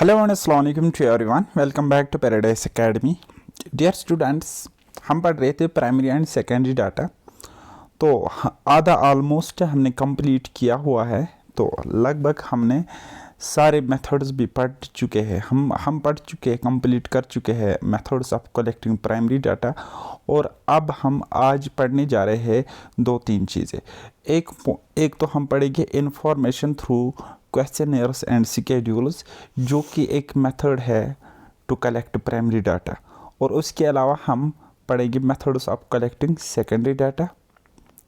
Hello and अस्सलाम वालेकुम to everyone, welcome back to Paradise Academy. Dear students, हम पढ़ रहे थे प्राइमरी एंड सेकेंडरी डाटा। तो आधा ऑलमोस्ट हमने कंप्लीट किया हुआ है। तो लगभग हमने सारे मेथड्स भी पढ़ चुके हैं। हम पढ़ चुके हैं, कंप्लीट कर चुके हैं methods of collecting primary data. और अब हम आज पढ़ने जा रहे हैं दो तीन चीज़ें। एक तो हम पढ़ेंगे information through questioners and schedules, जो कि एक मेथड है टू कलेक्ट प्राइमरी डाटा। और उसके अलावा हम पढ़ेंगे methods of collecting secondary data.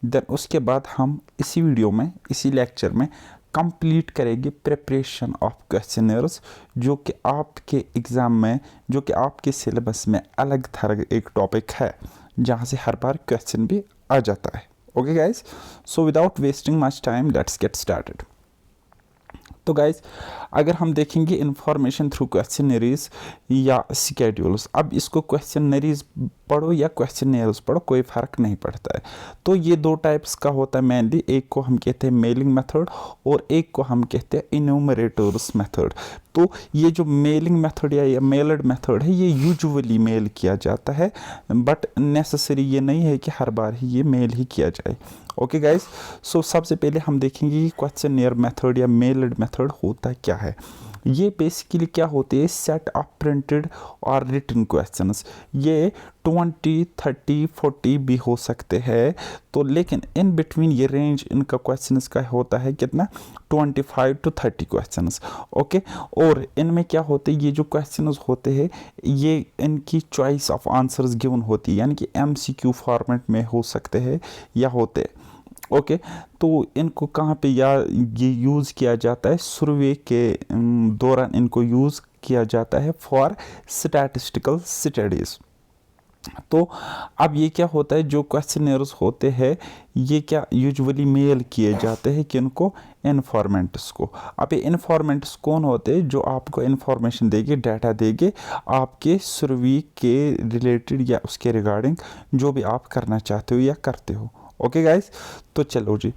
Then उसके बाद हम इसी वीडियो में, इसी लेक्चर में कंप्लीट करेंगे प्रिपरेशन ऑफ क्वेश्चनर्स, जो कि आपके एग्ज़ाम में, जो कि आपके सिलेबस में अलग थलग एक टॉपिक है, जहाँ से हर बार क्वेश्चन भी आ जाता है। Okay guys, so without wasting much time let's get started. तो गाइज, अगर हम देखेंगे इंफॉर्मेशन थ्रू क्वेश्चनरीज या शेड्यूल्स, अब इसको क्वेश्चनरीज पढ़ो या क्वेश्चनर्स पढ़ो, कोई फ़र्क नहीं पड़ता है। तो ये दो टाइप्स का होता है मेनली। एक को हम कहते हैं मेलिंग मेथड और एक को हम कहते हैं इन्यूमरेटर्स मेथड। तो ये जो मेलिंग मेथड या मेल्ड मेथड है, ये यूजुअली मेल किया जाता है, बट नेसेसरी ये नहीं है कि हर बार ही ये मेल ही किया जाए। ओके गाइज, सो सबसे पहले हम देखेंगे कि क्वेश्चनर मेथड या मेल्ड मेथड होता क्या है। ये बेसिकली क्या होते हैं, सेट ऑफ प्रिंटेड और रिटन क्वेश्चंस। ये 20, 30, 40 भी हो सकते हैं। तो लेकिन इन बिटवीन ये रेंज इनका क्वेश्चंस का होता है कितना, 25 to 30 क्वेश्चंस। ओके, और इनमें क्या होते हैं, ये जो क्वेश्चंस होते हैं, ये इनकी चॉइस ऑफ आंसर्स गिवन होती है, यानी कि MCQ फॉर्मेट में हो सकते हैं या होते। ओके, तो इनको कहाँ पे या ये यूज़ किया जाता है, सर्वे के दौरान इनको यूज़ किया जाता है फॉर स्टैटिस्टिकल स्टडीज़। तो अब ये क्या होता है, जो क्वेश्चनर्स होते हैं ये क्या यूजुअली मेल किए जाते हैं किनको, इन्फॉर्मेंट्स को। अब ये इन्फॉर्मेंट्स कौन होते हैं, जो आपको इन्फॉर्मेशन देंगे, डाटा देंगे आपके सर्वे के रिलेटेड या उसके रिगार्डिंग जो भी आप करना चाहते हो या करते हो। ओके गाइस, तो चलो जी।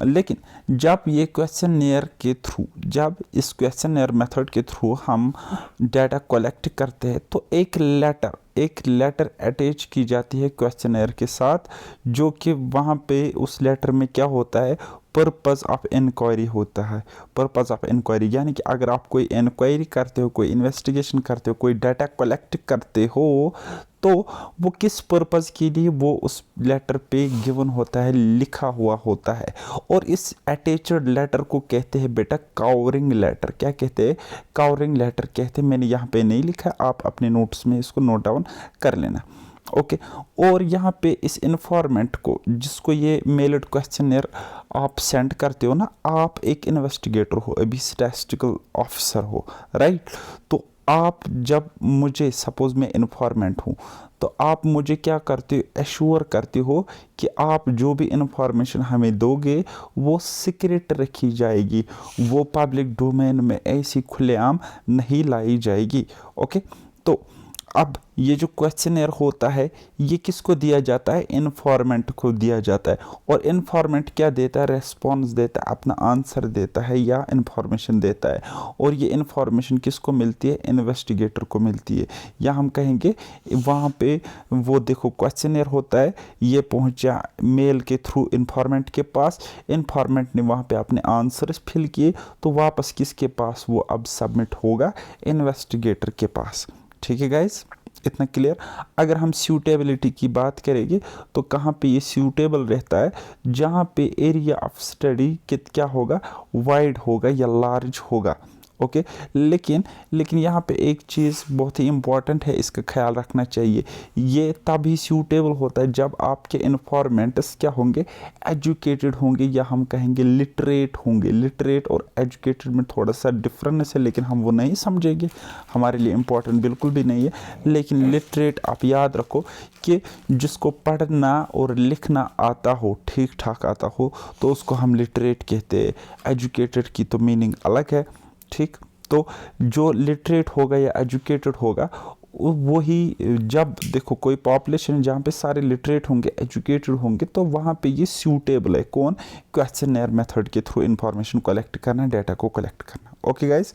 लेकिन जब ये क्वेश्चनर के थ्रू, जब इस क्वेश्चनर मेथड के थ्रू हम डाटा कलेक्ट करते हैं, तो एक लेटर अटैच की जाती है क्वेश्चनर के साथ, जो कि वहाँ पे उस लेटर में क्या होता है, पर्पज़ ऑफ इंक्वायरी होता है। पर्पज़ ऑफ इंक्वायरी यानी कि अगर आप कोई इंक्वायरी करते हो, कोई इन्वेस्टिगेशन करते हो, कोई डाटा कलेक्ट करते हो, तो वो किस पर्पज़ के लिए वो उस लेटर पे गिवन होता है, लिखा हुआ होता है। और इस अटैच्ड लेटर को कहते हैं बेटा कवरिंग लेटर। क्या कहते हैं, कवरिंग लेटर कहते हैं। मैंने यहाँ पे नहीं लिखा, आप अपने नोट्स में इसको नोट डाउन कर लेना। ओके, और यहाँ पे इस इन्फॉर्मेंट को, जिसको ये मेल्ड क्वेश्चनर आप सेंड करते हो ना, आप एक इन्वेस्टिगेटर हो, अभी स्टैटिस्टिकल ऑफिसर हो, राइट। तो आप जब मुझे, सपोज मैं इन्फॉर्मेंट हूँ, तो आप मुझे क्या करते हो, एश्योर करते हो कि आप जो भी इन्फॉर्मेशन हमें दोगे वो सीक्रेट रखी जाएगी, वो पब्लिक डोमेन में ऐसी खुलेआम नहीं लाई जाएगी। ओके, तो अब ये जो क्वेश्चनर होता है, ये किसको दिया जाता है, इन्फॉर्मेंट को दिया जाता है। और इन्फॉर्मेंट क्या देता है, रेस्पॉन्स देता है, अपना आंसर देता है या इन्फॉर्मेशन देता है। और ये इन्फॉर्मेशन किसको मिलती है, इन्वेस्टिगेटर को मिलती है। या हम कहेंगे वहाँ पे वो देखो क्वेश्चनर होता है, ये पहुँचा मेल के थ्रू इन्फॉर्मेंट के पास, इन्फॉर्मेंट ने वहाँ पे अपने आंसर्स फिल किए, तो वापस किसके पास वो अब सबमिट होगा, इन्वेस्टिगेटर के पास। ठीक है गाइस, इतना क्लियर। अगर हम सूटेबिलिटी की बात करेंगे, तो कहाँ पे ये सूटेबल रहता है, जहाँ पे एरिया ऑफ स्टडी क्या होगा, वाइड होगा या लार्ज होगा। ओके, लेकिन यहाँ पे एक चीज़ बहुत ही इम्पॉर्टेंट है, इसका ख्याल रखना चाहिए। ये तभी सूटेबल होता है जब आपके इन्फॉर्मेंट्स क्या होंगे, एजुकेटेड होंगे, या हम कहेंगे लिटरेट होंगे। लिटरेट और एजुकेटेड में थोड़ा सा डिफरेंस है, लेकिन हम वो नहीं समझेंगे, हमारे लिए इम्पॉर्टेंट बिल्कुल भी नहीं है। लेकिन लिटरेट आप याद रखो कि जिसको पढ़ना और लिखना आता हो, ठीक ठाक आता हो, तो उसको हम लिटरेट कहते हैं। एजुकेटेड की तो मीनिंग अलग है, ठीक। तो जो लिटरेट होगा या एजुकेटेड होगा, वो ही, जब देखो कोई पॉपुलेशन जहाँ पे सारे लिटरेट होंगे, एजुकेटेड होंगे, तो वहाँ पे ये सूटेबल है। कौन, क्वेश्चनर मेथड के थ्रू इंफॉर्मेशन कलेक्ट करना, डाटा को कलेक्ट करना। ओके गाइज,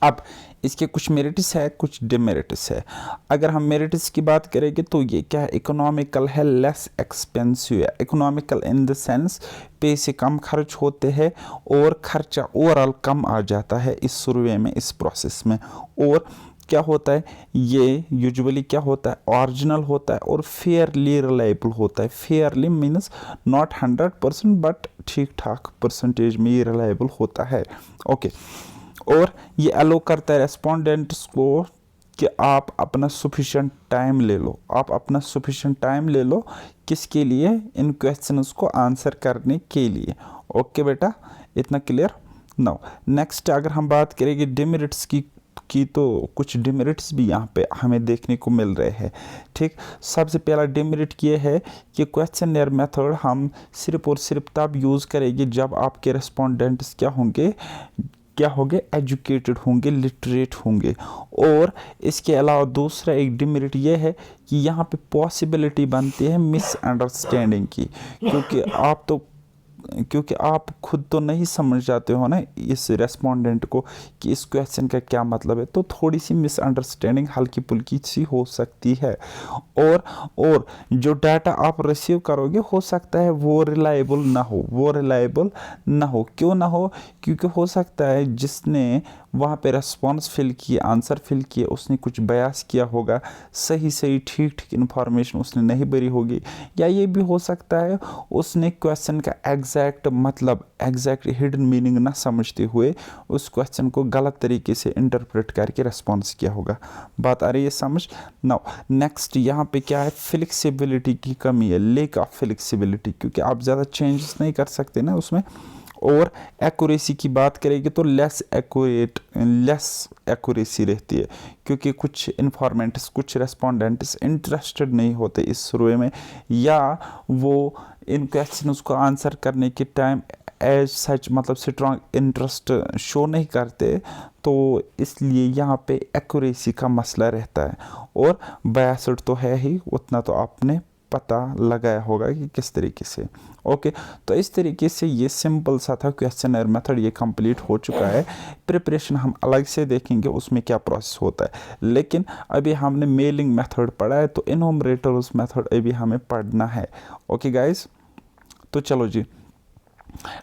अब इसके कुछ मेरिट्स है, कुछ डिमेरिट्स है। अगर हम मेरिट्स की बात करेंगे तो ये क्या है, इकोनॉमिकल है, लेस एक्सपेंसिव है। इकोनॉमिकल इन द सेंस पैसे कम खर्च होते हैं और खर्चा ओवरऑल कम आ जाता है इस सर्वे में, इस प्रोसेस में। और क्या होता है, ये यूजुअली क्या होता है, ओरिजिनल होता है और फेयरली रिलायबल होता है। फेयरली मीन्स नॉट 100% बट ठीक ठाक परसेंटेज में ये रिलायबल होता है। ओके, और ये अलो करता है रेस्पोंडेंट्स को कि आप अपना सफिशेंट टाइम ले लो, आप अपना सफिशेंट टाइम ले लो किसके लिए, इन क्वेश्चंस को आंसर करने के लिए। ओके बेटा, इतना क्लियर। नाउ नेक्स्ट अगर हम बात करेंगे डिमेरिट्स की तो कुछ डिमेरिट्स भी यहाँ पे हमें देखने को मिल रहे हैं। ठीक, सबसे पहला डिमेरिट ये है कि क्वेश्चनर मेथड हम सिर्फ और सिर्फ तब यूज़ करेंगे जब आपके रेस्पोंडेंट्स क्या होंगे एजुकेटेड होंगे, लिटरेट होंगे। और इसके अलावा दूसरा एक डिमेरिट ये है कि यहाँ पे पॉसिबिलिटी बनती है मिसअंडरस्टैंडिंग की, क्योंकि आप खुद तो नहीं समझ जाते हो ना इस रेस्पोंडेंट को कि इस क्वेश्चन का क्या मतलब है, तो थोड़ी सी मिसअंडरस्टैंडिंग हल्की फुल्की सी हो सकती है। और जो डाटा आप रिसीव करोगे हो सकता है वो रिलायबल ना हो। क्यों ना हो, क्योंकि हो सकता है जिसने वहाँ पे रेस्पॉन्स फिल किया, आंसर फिल किया, उसने कुछ बयास किया होगा, सही ठीक इन्फॉर्मेशन उसने नहीं भरी होगी, या ये भी हो सकता है उसने क्वेश्चन का एग्जैक्ट मतलब एग्जैक्ट हिडन मीनिंग ना समझते हुए उस क्वेश्चन को गलत तरीके से इंटरप्रेट करके रेस्पॉन्स किया होगा। बात आ रही है समझ। नाउ नेक्स्ट यहाँ पे क्या है, फ्लेक्सिबिलिटी की कमी है, लेक ऑफ फ्लेक्सिबिलिटी, क्योंकि आप ज़्यादा चेंजेस नहीं कर सकते ना उसमें। और एक्यूरेसी की बात करेंगे तो लेस एक्यूरेसी रहती है, क्योंकि कुछ इन्फॉर्मेंट्स, कुछ रेस्पोंडेंट्स इंटरेस्टेड नहीं होते इस सर्वे में, या वो इन क्वेश्चंस को आंसर करने के टाइम एज सच मतलब स्ट्रॉन्ग इंटरेस्ट शो नहीं करते, तो इसलिए यहाँ पे एक्यूरेसी का मसला रहता है। और बायस्ड तो है ही, उतना तो आपने पता लगाया होगा कि किस तरीके से। ओके, तो इस तरीके से ये सिंपल सा था क्वेश्चनर मेथड, ये कंप्लीट हो चुका है। प्रिपरेशन हम अलग से देखेंगे उसमें क्या प्रोसेस होता है, लेकिन अभी हमने मेलिंग मेथड पढ़ा है, तो इनोमरेटर्स मेथड अभी हमें पढ़ना है। ओके गाइस, तो चलो जी,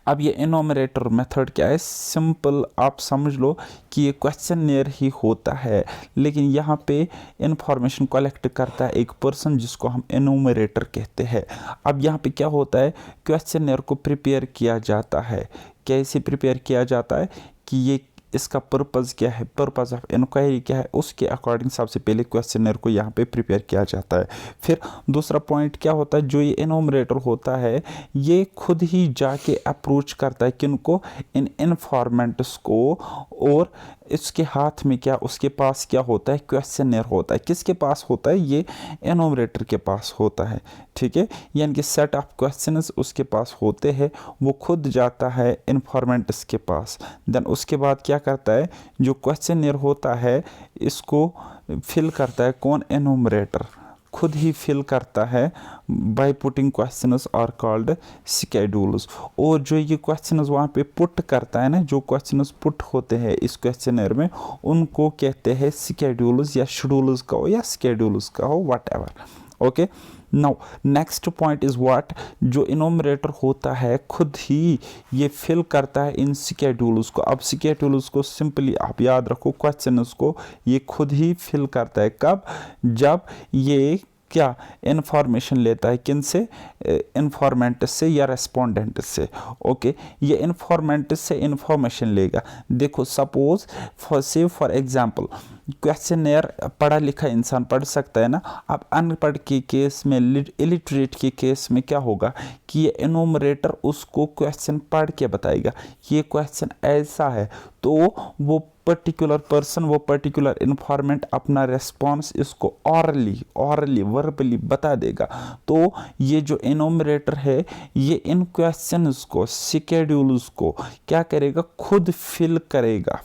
अब ये इनोमरेटर मेथड क्या है, सिंपल आप समझ लो कि ये क्वेश्चनर ही होता है, लेकिन यहाँ पे इंफॉर्मेशन कलेक्ट करता है एक पर्सन जिसको हम इनोमरेटर कहते हैं। अब यहाँ पे क्या होता है, क्वेश्चनर को प्रिपेयर किया जाता है। कैसे प्रिपेयर किया जाता है कि ये इसका पर्पज़ क्या है, पर्पज़ ऑफ इंक्वायरी क्या है, उसके अकॉर्डिंग सबसे पहले क्वेश्चनर को यहाँ पे प्रिपेयर किया जाता है। फिर दूसरा पॉइंट क्या होता है, जो ये इनोमरेटर होता है ये खुद ही जाके अप्रोच करता है किनको, इन इन्फॉर्मेंट्स को, और इसके हाथ में क्या, उसके पास क्या होता है, क्वेश्चनर होता है। किसके पास होता है, ये इनोमरेटर के पास होता है। ठीक है, यानी कि सेट ऑफ क्वेश्चंस उसके पास होते हैं, वो खुद जाता है इन्फॉर्मेंट्स के पास। देन उसके बाद क्या करता है, जो क्वेश्चनर होता है इसको फिल करता है कौन, इनोमरेटर खुद ही फिल करता है by putting questions are called schedules. और जो ये क्वेश्चंस वहाँ पे पुट करता है ना, जो क्वेश्चंस पुट होते हैं इस क्वेश्चनर में, उनको कहते हैं शेड्यूल्स, या शेड्यूल्स का हो या शेड्यूल्स का हो, whatever. Okay, now next point is what, जो इनोमरेटर होता है खुद ही ये फिल करता है इन शेड्यूल्स को। अब शेड्यूल्स को सिंपली आप याद रखो, क्वेश्चंस को ये खुद ही फिल करता है। कब, जब ये क्या इन्फॉर्मेशन लेता है, किन से, इन्फॉर्मेंट से या रेस्पोंडेंट से। ओके, ये इन्फॉर्मेंट से इन्फॉर्मेशन लेगा। देखो सपोज फॉर एग्जांपल क्वेश्चनर पढ़ा लिखा इंसान पढ़ सकता है ना, अब अनपढ़ के केस में, इलिटरेट के केस में क्या होगा कि ये इनोमरेटर उसको क्वेश्चन पढ़ के बताएगा, ये क्वेश्चन ऐसा है, तो वो पर्टिकुलर पर्सन, वो पर्टिकुलर इन्फॉर्मेंट अपना रेस्पॉन्स इसको ऑरली वर्बली बता देगा। तो ये जो इनोमरेटर है ये इन क्वेश्चंस को, शेड्यूल्स को क्या करेगा, खुद फिल करेगा।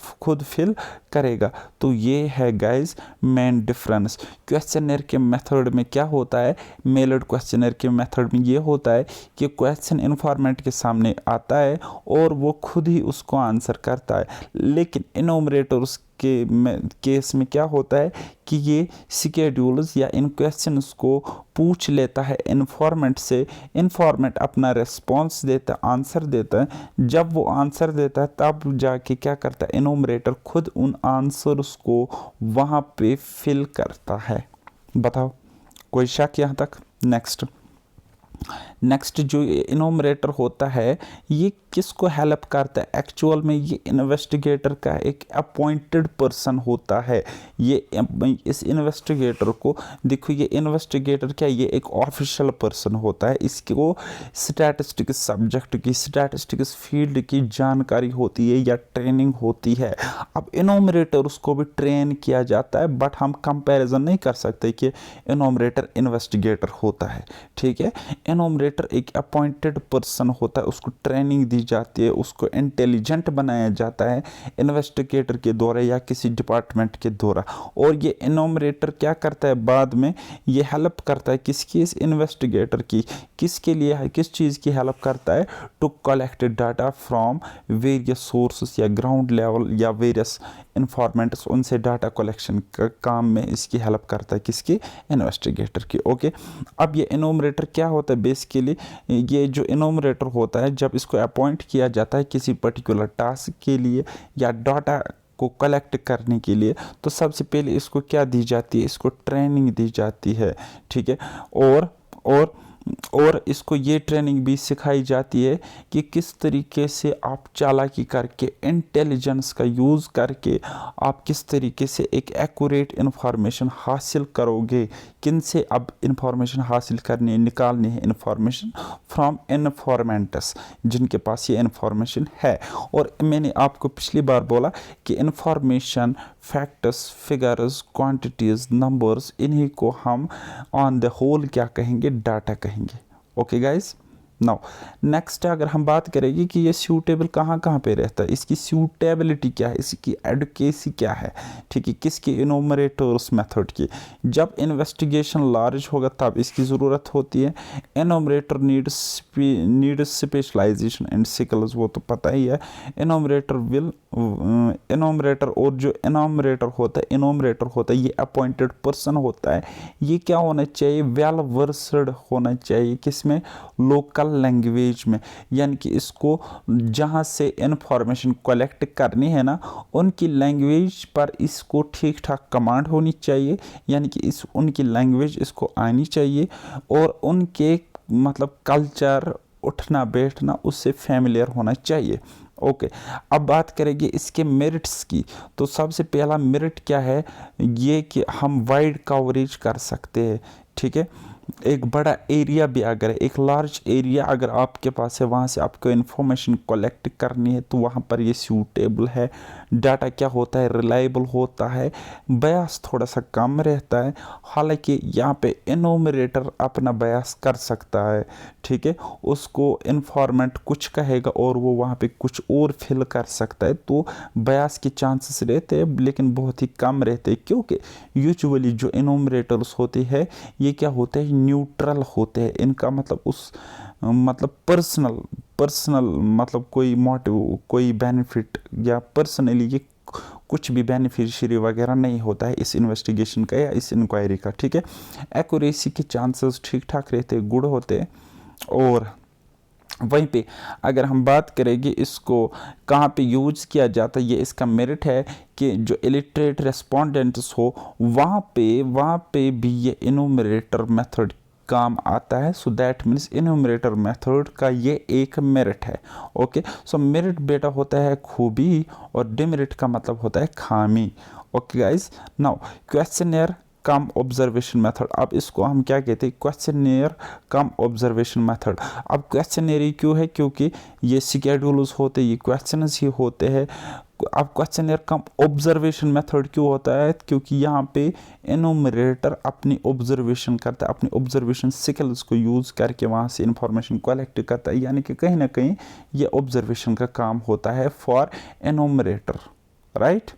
तो ये है गाइस मेन डिफरेंस। क्वेश्चनर के मेथड में क्या होता है, मेल्ड क्वेश्चनर के मेथड में ये होता है कि क्वेश्चन इन्फॉर्मेंट के सामने आता है और वो खुद ही उसको आंसर करता है, लेकिन इनोमरेटर इनोमरेटर्स केस में क्या होता है कि ये स्केड्यूल्स या इन क्वेश्चंस को पूछ लेता है इन्फॉर्मेंट से, इन्फॉर्मेंट अपना रिस्पॉन्स देता है, आंसर देता है। जब वो आंसर देता है तब जाके क्या करता है, इनोमरेटर खुद उन आंसर्स को वहाँ पे फिल करता है। बताओ कोई शक यहाँ तक? नेक्स्ट जो इनोमरेटर होता है ये किसको हेल्प करता है? एक्चुअल में ये इन्वेस्टिगेटर का एक अपॉइंटेड पर्सन होता है। ये इस इन्वेस्टिगेटर को देखो, ये इन्वेस्टिगेटर क्या, ये एक ऑफिशियल पर्सन होता है। इसको स्टैटिस्टिक्स सब्जेक्ट की, स्टैटिस्टिक्स फील्ड की जानकारी होती है या ट्रेनिंग होती है। अब इनोमरेटर उसको भी ट्रेन किया जाता है, बट हम कंपैरिजन नहीं कर सकते कि इनोमरेटर इन्वेस्टिगेटर होता है। ठीक है, इनोमरेटर एक अपॉइंटेड पर्सन होता है, उसको ट्रेनिंग दी जाती है, उसको इंटेलिजेंट बनाया जाता है इन्वेस्टिगेटर के द्वारा या किसी डिपार्टमेंट के द्वारा। और ये इनोमरेटर क्या करता है, बाद में ये हेल्प करता है किसकी, इस इन्वेस्टिगेटर की, किसके लिए है, किस चीज़ की हेल्प करता है, to collect data from various sources या ग्राउंड लेवल या वेरियस इन्फॉर्मेंट्स, उनसे डाटा कलेक्शन का काम में इसकी हेल्प करता है, किसकी, इन्वेस्टिगेटर की। ओके, अब ये इनोमरेटर क्या होता है बेसिकली, ये जो इनोमरेटर होता है जब इसको अपॉइंट किया जाता है किसी पर्टिकुलर टास्क के लिए या डाटा को कलेक्ट करने के लिए, तो सबसे पहले इसको क्या दी जाती है, इसको ट्रेनिंग दी जाती है। ठीक है, और इसको ये ट्रेनिंग भी सिखाई जाती है कि किस तरीके से आप चालाकी करके, इंटेलिजेंस का यूज़ करके आप किस तरीके से एक एक्यूरेट इन्फॉर्मेशन हासिल करोगे। किन से अब इन्फॉर्मेशन हासिल करनी है, निकालनी है इन्फॉर्मेशन फ्रॉम इन्फॉर्मेंट्स, जिनके पास ये इन्फॉर्मेशन है। और मैंने आपको पिछली बार बोला कि information, facts, figures, quantities, numbers, इन्हीं को हम ऑन द होल क्या कहेंगे, डाटा कहेंगे। ओके गाइज, नाउ नेक्स्ट अगर हम बात करेंगे कि ये सूटेबल कहाँ कहाँ पे रहता है, इसकी सूटेबिलिटी क्या है, इसकी एडुकेसी क्या है। ठीक है, किसकी, इनोमरेटर्स मेथड की। जब इन्वेस्टिगेशन लार्ज होगा तब इसकी ज़रूरत होती है। इनोमरेटर नीड्स स्पेशलाइजेशन एंड स्किल्स, वो तो पता ही है। इनोमरेटर और जो इनोमरेटर होता है ये अपॉइंटेड पर्सन होता है। ये क्या होना चाहिए, वेल वर्सड होना चाहिए, किसमें, लोकल लैंग्वेज में, यानी कि इसको जहाँ से इंफॉर्मेशन कलेक्ट करनी है ना, उनकी लैंग्वेज पर इसको ठीक ठाक कमांड होनी चाहिए, यानी कि उनकी लैंग्वेज इसको आनी चाहिए, और उनके मतलब कल्चर, उठना बैठना उससे फैमिलियर होना चाहिए। ओके, अब बात करेंगे इसके मेरिट्स की। तो सबसे पहला मेरिट क्या है, ये कि हम वाइड कवरेज कर सकते हैं। ठीक है, एक बड़ा एरिया भी अगर, एक लार्ज एरिया अगर आपके पास है, वहाँ से आपको इन्फॉर्मेशन कलेक्ट करनी है, तो वहाँ पर ये सूटेबल है। डाटा क्या होता है, रिलायबल होता है, बयास थोड़ा सा कम रहता है। हालांकि यहाँ पे इनोमरेटर अपना बयास कर सकता है। ठीक है, उसको इन्फॉर्मेंट कुछ कहेगा और वो वहाँ पे कुछ और फिल कर सकता है, तो बयास के चांसेस रहते हैं लेकिन बहुत ही कम रहते हैं, क्योंकि यूजुअली जो इनोमरेटर्स होते हैं ये क्या होते हैं, न्यूट्रल होते हैं। इनका मतलब पर्सनल मतलब कोई मोटिव, कोई बेनिफिट या पर्सनली ये कुछ भी बेनिफिशियरी वगैरह नहीं होता है इस इन्वेस्टिगेशन का या इस इंक्वायरी का। ठीक है, एक्यूरेसी के चांसेस ठीक ठाक रहते हैं, गुड होते हैं। और वहीं पे अगर हम बात करेंगे इसको कहाँ पे यूज किया जाता है, ये इसका मेरिट है कि जो इलिटरेट रेस्पोंडेंट्स हो वहाँ पे भी ये इनोमरेटर मेथड काम आता है। सो दैट मीन्स इनोमरेटर मेथड का ये एक मेरिट है। ओके, सो मेरिट बेटा होता है खूबी और डिमेरिट का मतलब होता है खामी। ओके गाइज, नाउ क्वेश्चनर कम ऑब्जर्वेशन मेथड। अब इसको हम क्या कहते हैं, क्वेश्चनियर कम ऑब्जर्वेशन मेथड। अब क्वेश्चनरी क्यों है, क्योंकि ये शेड्यूल्स होते, ये क्वेश्चंस ही होते हैं। अब क्वेश्चनियर कम ऑब्जर्वेशन मेथड क्यों होता है, क्योंकि यहाँ पे इनोमरेटर अपनी ऑब्जर्वेशन करता है, अपनी ऑब्जर्वेशन स्किल्स को यूज़ करके वहाँ से इंफॉर्मेशन कलेक्ट करता है, यानी कि कहीं ना कहीं ये ऑब्जर्वेशन का काम होता है फॉर इनोमरेटर, राइट।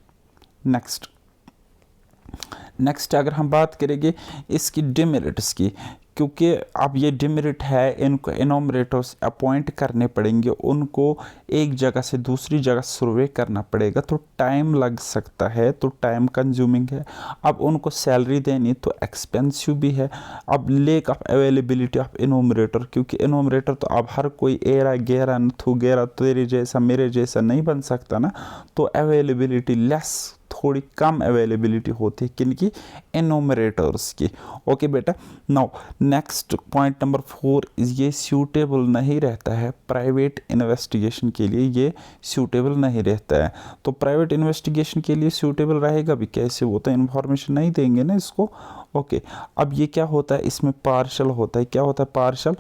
नेक्स्ट अगर हम बात करेंगे इसकी डिमेरिट्स की, क्योंकि अब ये डिमेरिट है, इनको इनोमरेटर्स अपॉइंट करने पड़ेंगे, उनको एक जगह से दूसरी जगह सर्वे करना पड़ेगा, तो टाइम लग सकता है, तो टाइम कंज्यूमिंग है। अब उनको सैलरी देनी तो एक्सपेंसिव भी है। अब लेक ऑफ अवेलेबिलिटी ऑफ इनोमरेटर, क्योंकि इनोमरेटर तो अब हर कोई एरा गेरा नथु गेरा तेरे जैसा मेरे जैसा नहीं बन सकता ना, तो अवेलेबिलिटी लेस, थोड़ी कम अवेलेबिलिटी होती है किनकी, इनोमरेटर्स की। ओके बेटा, नाउ नेक्स्ट पॉइंट नंबर 4, ये सूटेबल नहीं रहता है प्राइवेट इन्वेस्टिगेशन के लिए, ये सूटेबल नहीं रहता है। तो प्राइवेट इन्वेस्टिगेशन के लिए सूटेबल रहेगा भी कैसे, वो तो इन्फॉर्मेशन नहीं देंगे ना इसको। ओके, अब ये क्या होता है, इसमें पार्शल होता है। क्या होता है पार्शल,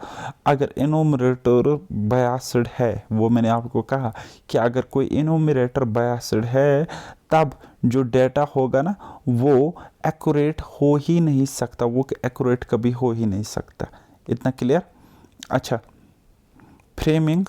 अगर इनोमरेटर बायस्ड है, वो मैंने आपको कहा कि अगर कोई इनोमरेटर बायस्ड है तब जो डेटा होगा ना वो एक्यूरेट हो ही नहीं सकता, वो एक्यूरेट कभी हो ही नहीं सकता। इतना क्लियर। अच्छा, framing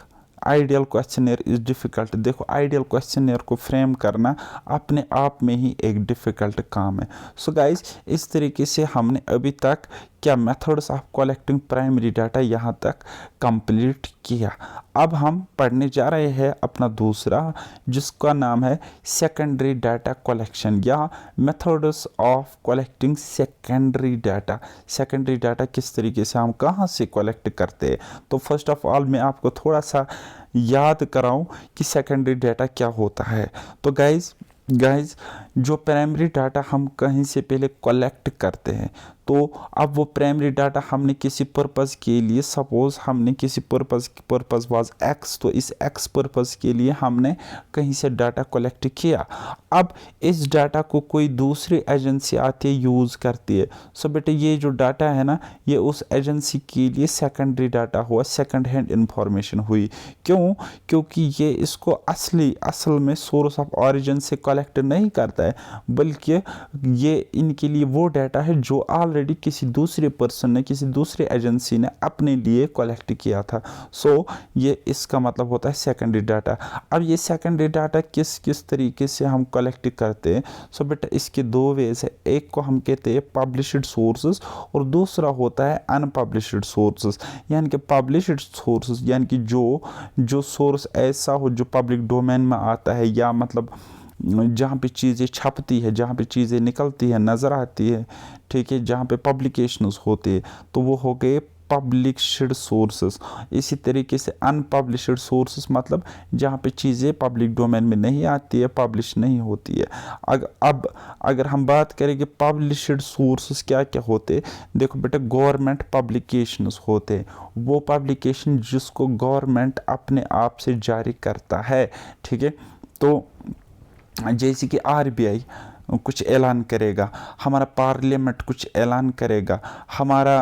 ideal questionnaire is difficult. देखो, आइडियल क्वेश्चनर को फ्रेम करना अपने आप में ही एक डिफ़िकल्ट काम है। सो गाइज, इस तरीके से हमने अभी तक क्या methods of collecting primary data यहाँ तक कंप्लीट किया। अब हम पढ़ने जा रहे हैं अपना दूसरा, जिसका नाम है सेकेंडरी डाटा कलेक्शन या methods of collecting secondary data. Secondary data किस तरीके से हम कहाँ से कलेक्ट करते हैं। तो फर्स्ट ऑफ ऑल मैं आपको थोड़ा सा याद कराऊं कि सेकेंडरी डाटा क्या होता है। तो गाइज जो प्राइमरी डाटा हम कहीं से पहले कलेक्ट करते हैं, तो अब वो प्राइमरी डाटा हमने किसी पर्पज़ के लिए, सपोज़ हमने किसी पर्पज़ वाज एक्स, तो इस एक्स पर्पज़ के लिए हमने कहीं से डाटा कलेक्ट किया। अब इस डाटा को कोई दूसरी एजेंसी आती है, यूज़ करती है। सो बेटे, ये जो डाटा है ना, ये उस एजेंसी के लिए सेकेंडरी डाटा हुआ, सेकंड हैंड इंफॉर्मेशन हुई। क्यों? क्योंकि ये इसको असल में सोर्स ऑफ ऑरिजिन से कलेक्ट नहीं करता है, बल्कि ये इनके लिए वो डाटा है जो ऑलरेडी किसी दूसरे पर्सन ने, किसी दूसरे एजेंसी ने अपने लिए कलेक्ट किया था। सो ये इसका मतलब होता है सेकेंडरी डाटा। अब ये सेकेंडरी डाटा किस तरीके से हम कलेक्ट करते हैं। सो बेटा, इसके दो वेज है। एक को हम कहते हैं पब्लिश्ड सोर्सेज और दूसरा होता है अनपब्लिश्ड सोर्सेज। यानी कि पब्लिश्ड सोर्सेज यानी कि जो सोर्स ऐसा हो जो पब्लिक डोमेन में आता है, या मतलब जहाँ पे चीज़ें छपती है, जहाँ पे चीज़ें निकलती है, नज़र आती है, ठीक है, जहाँ पे पब्लिकेशंस होते हैं, तो वो हो गए पब्लिश्ड सोर्सेस। इसी तरीके से अनपब्लिश्ड सोर्सेस मतलब जहाँ पे चीज़ें पब्लिक डोमेन में नहीं आती है, पब्लिश नहीं होती है। अब अगर हम बात करेंगे पब्लिश्ड सोर्सेस क्या क्या होते, देखो बेटा, गवर्नमेंट पब्लिकेशंस होते हैं, वो पब्लिकेशन जिसको गवर्नमेंट अपने आप से जारी करता है, ठीक है। तो जैसे कि आरबीआई कुछ ऐलान करेगा, हमारा पार्लियामेंट कुछ ऐलान करेगा, हमारा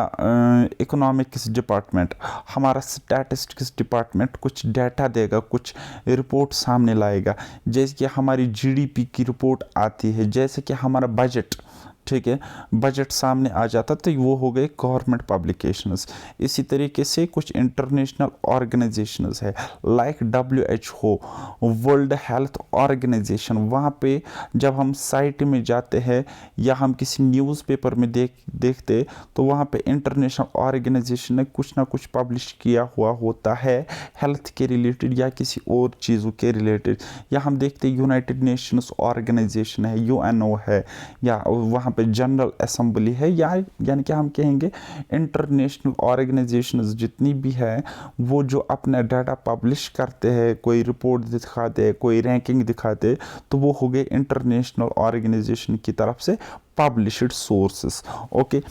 इकोनॉमिक्स डिपार्टमेंट, हमारा स्टैटिस्टिक्स डिपार्टमेंट कुछ डाटा देगा, कुछ रिपोर्ट सामने लाएगा। जैसे कि हमारी जीडीपी की रिपोर्ट आती है, जैसे कि हमारा बजट, ठीक है, बजट सामने आ जाता, तो वो हो गए गवर्नमेंट पब्लिकेशंस। इसी तरीके से कुछ इंटरनेशनल ऑर्गेनाइजेशंस है, like WHO, world health organisation. वहाँ पे जब हम साइट में जाते हैं या हम किसी न्यूज़पेपर में देखते, तो वहाँ पे इंटरनेशनल ऑर्गेनाइजेशन ने कुछ ना कुछ पब्लिश किया हुआ होता है हेल्थ के रिलेटेड या किसी और चीज़ों के रिलेटेड। या हम देखते यूनाइटेड नेशंस ऑर्गेनाइजेशन है, UNO है, या वहाँ पे जनरल असेंबली है, या यानी कि हम कहेंगे इंटरनेशनल ऑर्गेनाइजेशंस जितनी भी है, वो जो अपना डाटा पब्लिश करते हैं, कोई रिपोर्ट दिखाते, कोई रैंकिंग दिखाते, तो वो हो गए इंटरनेशनल ऑर्गेनाइजेशन की तरफ से पब्लिश्ड सोर्सेस। ओके,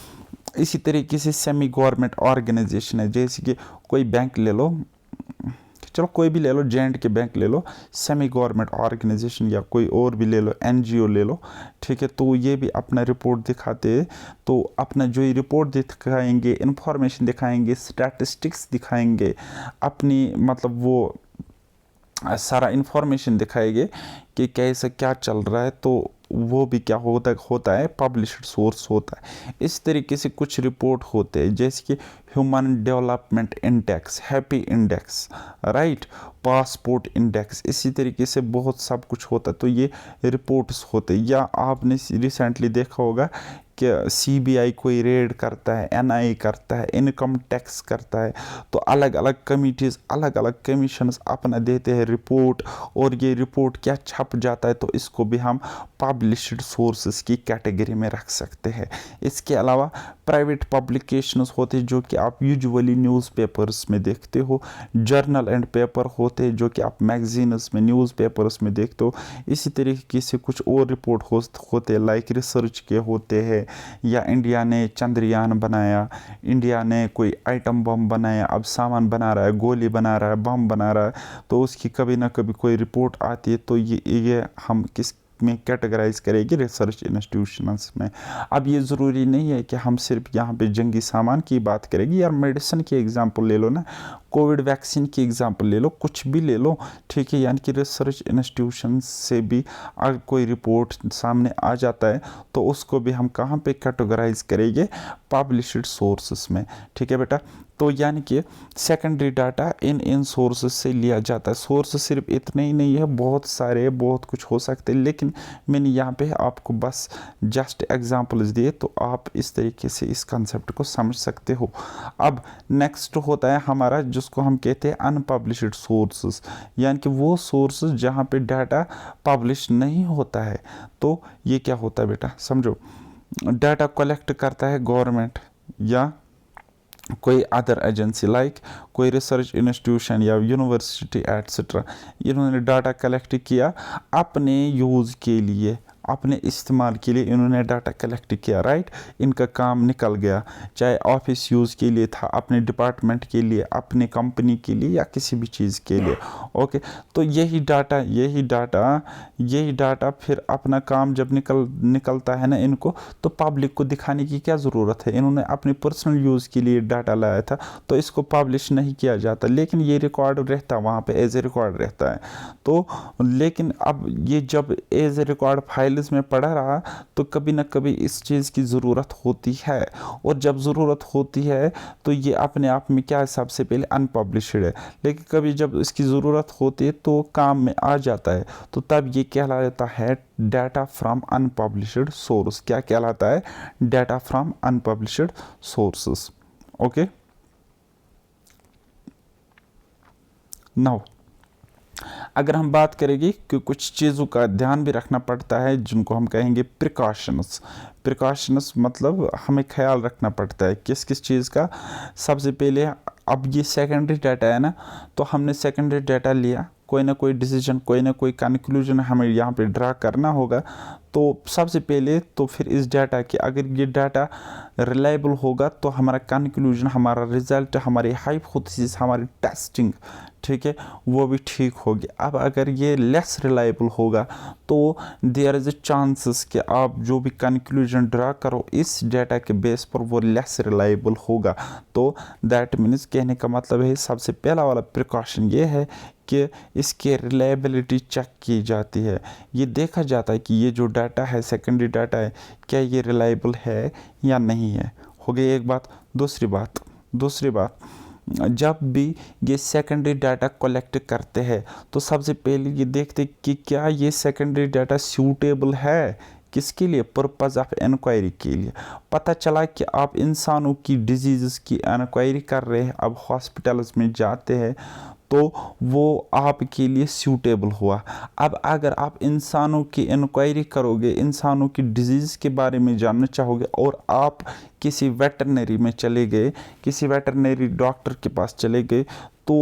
इसी तरीके से सेमी गवर्नमेंट ऑर्गेनाइजेशन है, जैसे कि कोई बैंक ले लो, चलो कोई भी ले लो, J&K बैंक ले लो, सेमी गवर्नमेंट ऑर्गेनाइजेशन, या कोई और भी ले लो, NGO ले लो, ठीक है। तो ये भी अपना रिपोर्ट दिखाते हैं, तो अपना जो ये रिपोर्ट दिखाएंगे, इंफॉर्मेशन दिखाएंगे, स्टैटिस्टिक्स दिखाएंगे, अपनी मतलब वो सारा इन्फॉर्मेशन दिखाएंगे कि कैसे क्या चल रहा है, तो वो भी क्या होता है पब्लिश्ड सोर्स होता है। इस तरीके से कुछ रिपोर्ट होते हैं, जैसे कि human development index, happy index, right, passport index, इसी तरीके से बहुत सब कुछ होता है। तो ये रिपोर्ट्स होते। या आपने रिसेंटली देखा होगा कि सीबीआई कोई रेड करता है, एनआईए करता है, इनकम टैक्स करता है, तो अलग अलग कमिटीज़, अलग अलग कमीशंस अपना देते हैं रिपोर्ट, और ये रिपोर्ट क्या छप जाता है, तो इसको भी हम पब्लिश्ड सोर्सेस की कैटेगरी में रख सकते हैं। इसके अलावा प्राइवेट पब्लिकेशंस होते हैं जो कि आप यूजुअली न्यूज़पेपर्स में देखते हो, जर्नल एंड पेपर होते हैं जो कि आप मैगजीन्स में, न्यूज़पेपर्स में देखते हो। इसी तरीके से कुछ और रिपोर्ट होते हैं, लाइक रिसर्च के होते हैं, या इंडिया ने चंद्रयान बनाया, इंडिया ने कोई आइटम बम बनाया, अब सामान बना रहा है, गोली बना रहा है, बम बना रहा है, तो उसकी कभी ना कभी कोई रिपोर्ट आती है, तो ये हम किस में कैटेगराइज करेगी, रिसर्च इंस्टीट्यूशंस में। अब ये ज़रूरी नहीं है कि हम सिर्फ यहाँ पे जंगी सामान की बात करेंगे, यार मेडिसिन की एग्जांपल ले लो ना, कोविड वैक्सीन की एग्जांपल ले लो, कुछ भी ले लो, ठीक है। यानी कि रिसर्च इंस्टीट्यूशन से भी अगर कोई रिपोर्ट सामने आ जाता है तो उसको भी हम कहाँ पे कैटेगराइज करेंगे, पब्लिश्ड सोर्सेस में, ठीक है बेटा। तो यानी कि सेकेंडरी डाटा इन सोर्सेस से लिया जाता है। सोर्स सिर्फ इतने ही नहीं है, बहुत सारे, बहुत कुछ हो सकते हैं, लेकिन मैंने यहाँ पे आपको बस जस्ट एग्जांपल्स दिए, तो आप इस तरीके से इस कंसेप्ट को समझ सकते हो। अब नेक्स्ट होता है हमारा, जिसको हम कहते हैं अनपब्लिश्ड सोर्सेस, यानी कि वो सोर्सेस जहाँ पे डाटा पब्लिश नहीं होता है। तो ये क्या होता है बेटा, समझो, डाटा कलेक्ट करता है गवर्नमेंट या कोई अदर एजेंसी, लाइक कोई रिसर्च इंस्टीट्यूशन या यूनिवर्सिटी एट्सेट्रा, इन्होंने डाटा कलेक्ट किया अपने यूज़ के लिए, अपने इस्तेमाल के लिए इन्होंने डाटा कलेक्ट किया, राइट। इनका काम निकल गया, चाहे ऑफिस यूज़ के लिए था, अपने डिपार्टमेंट के लिए, अपने कंपनी के लिए, या किसी भी चीज़ के लिए, ओके। तो यही डाटा फिर अपना काम जब निकलता है ना इनको, तो पब्लिक को दिखाने की क्या ज़रूरत है। इन्होंने अपने पर्सनल यूज़ के लिए डाटा लाया था, तो इसको पब्लिश नहीं किया जाता, लेकिन ये रिकॉर्ड रहता है वहाँ पे, एज ए रिकॉर्ड रहता है। तो लेकिन अब ये जब एज ए रिकॉर्ड फाइल में पढ़ा रहा, तो कभी ना कभी इस चीज़ की ज़रूरत होती है, और जब ज़रूरत होती है तो ये अपने आप में क्या है, सबसे पहले अनपब्लिश्ड है, लेकिन कभी जब इसकी ज़रूरत होती है तो काम में आ जाता है, तो तब ये कहलाता है डाटा फ्रॉम अनपब्लिश्ड सोर्स। क्या कहलाता है, data from unpublished sources, okay. Now अगर हम बात करेंगे कि कुछ चीज़ों का ध्यान भी रखना पड़ता है, जिनको हम कहेंगे प्रिकॉशंस मतलब हमें ख्याल रखना पड़ता है किस किस चीज़ का। सबसे पहले, अब ये सेकेंडरी डाटा है ना, तो हमने सेकेंडरी डाटा लिया, कोई ना कोई डिसीजन, कोई ना कोई कंक्लूजन हमें यहाँ पे ड्रा करना होगा। तो सबसे पहले तो फिर इस डाटा की, अगर ये डाटा रिलायबल होगा तो हमारा कंक्लूजन, हमारा रिजल्ट, हमारी हाइपोथेसिस, हमारी टेस्टिंग, ठीक है, वो भी ठीक होगी। अब अगर ये लेस रिलायबल होगा तो देयर इज़ अ चांसेस कि आप जो भी कंक्लूजन ड्रा करो इस डाटा के बेस पर वो लेस रिलायबल होगा। तो दैट मीन्स, कहने का मतलब है, सबसे पहला वाला प्रिकॉशन ये है कि इसकी रिलायबिलिटी चेक की जाती है। ये देखा जाता है कि ये जो डाटा है, सेकेंडरी डाटा है, क्या ये रिलायबल है या नहीं है। हो गई एक बात। दूसरी बात, जब भी ये सेकेंडरी डाटा कलेक्ट करते हैं तो सबसे पहले ये देखते कि क्या ये सेकेंडरी डाटा सूटेबल है, किसके लिए, पर्पज़ ऑफ इंक्वायरी के लिए। पता चला कि आप इंसानों की डिजीज़ की इंक्वायरी कर रहे हैं, अब हॉस्पिटल्स में जाते हैं तो वो आपके लिए सूटेबल हुआ। अब अगर आप इंसानों की इंक्वायरी करोगे, इंसानों की डिजीज़ के बारे में जानना चाहोगे, और आप किसी वेटरनरी में चले गए, किसी वेटरनरी डॉक्टर के पास चले गए, तो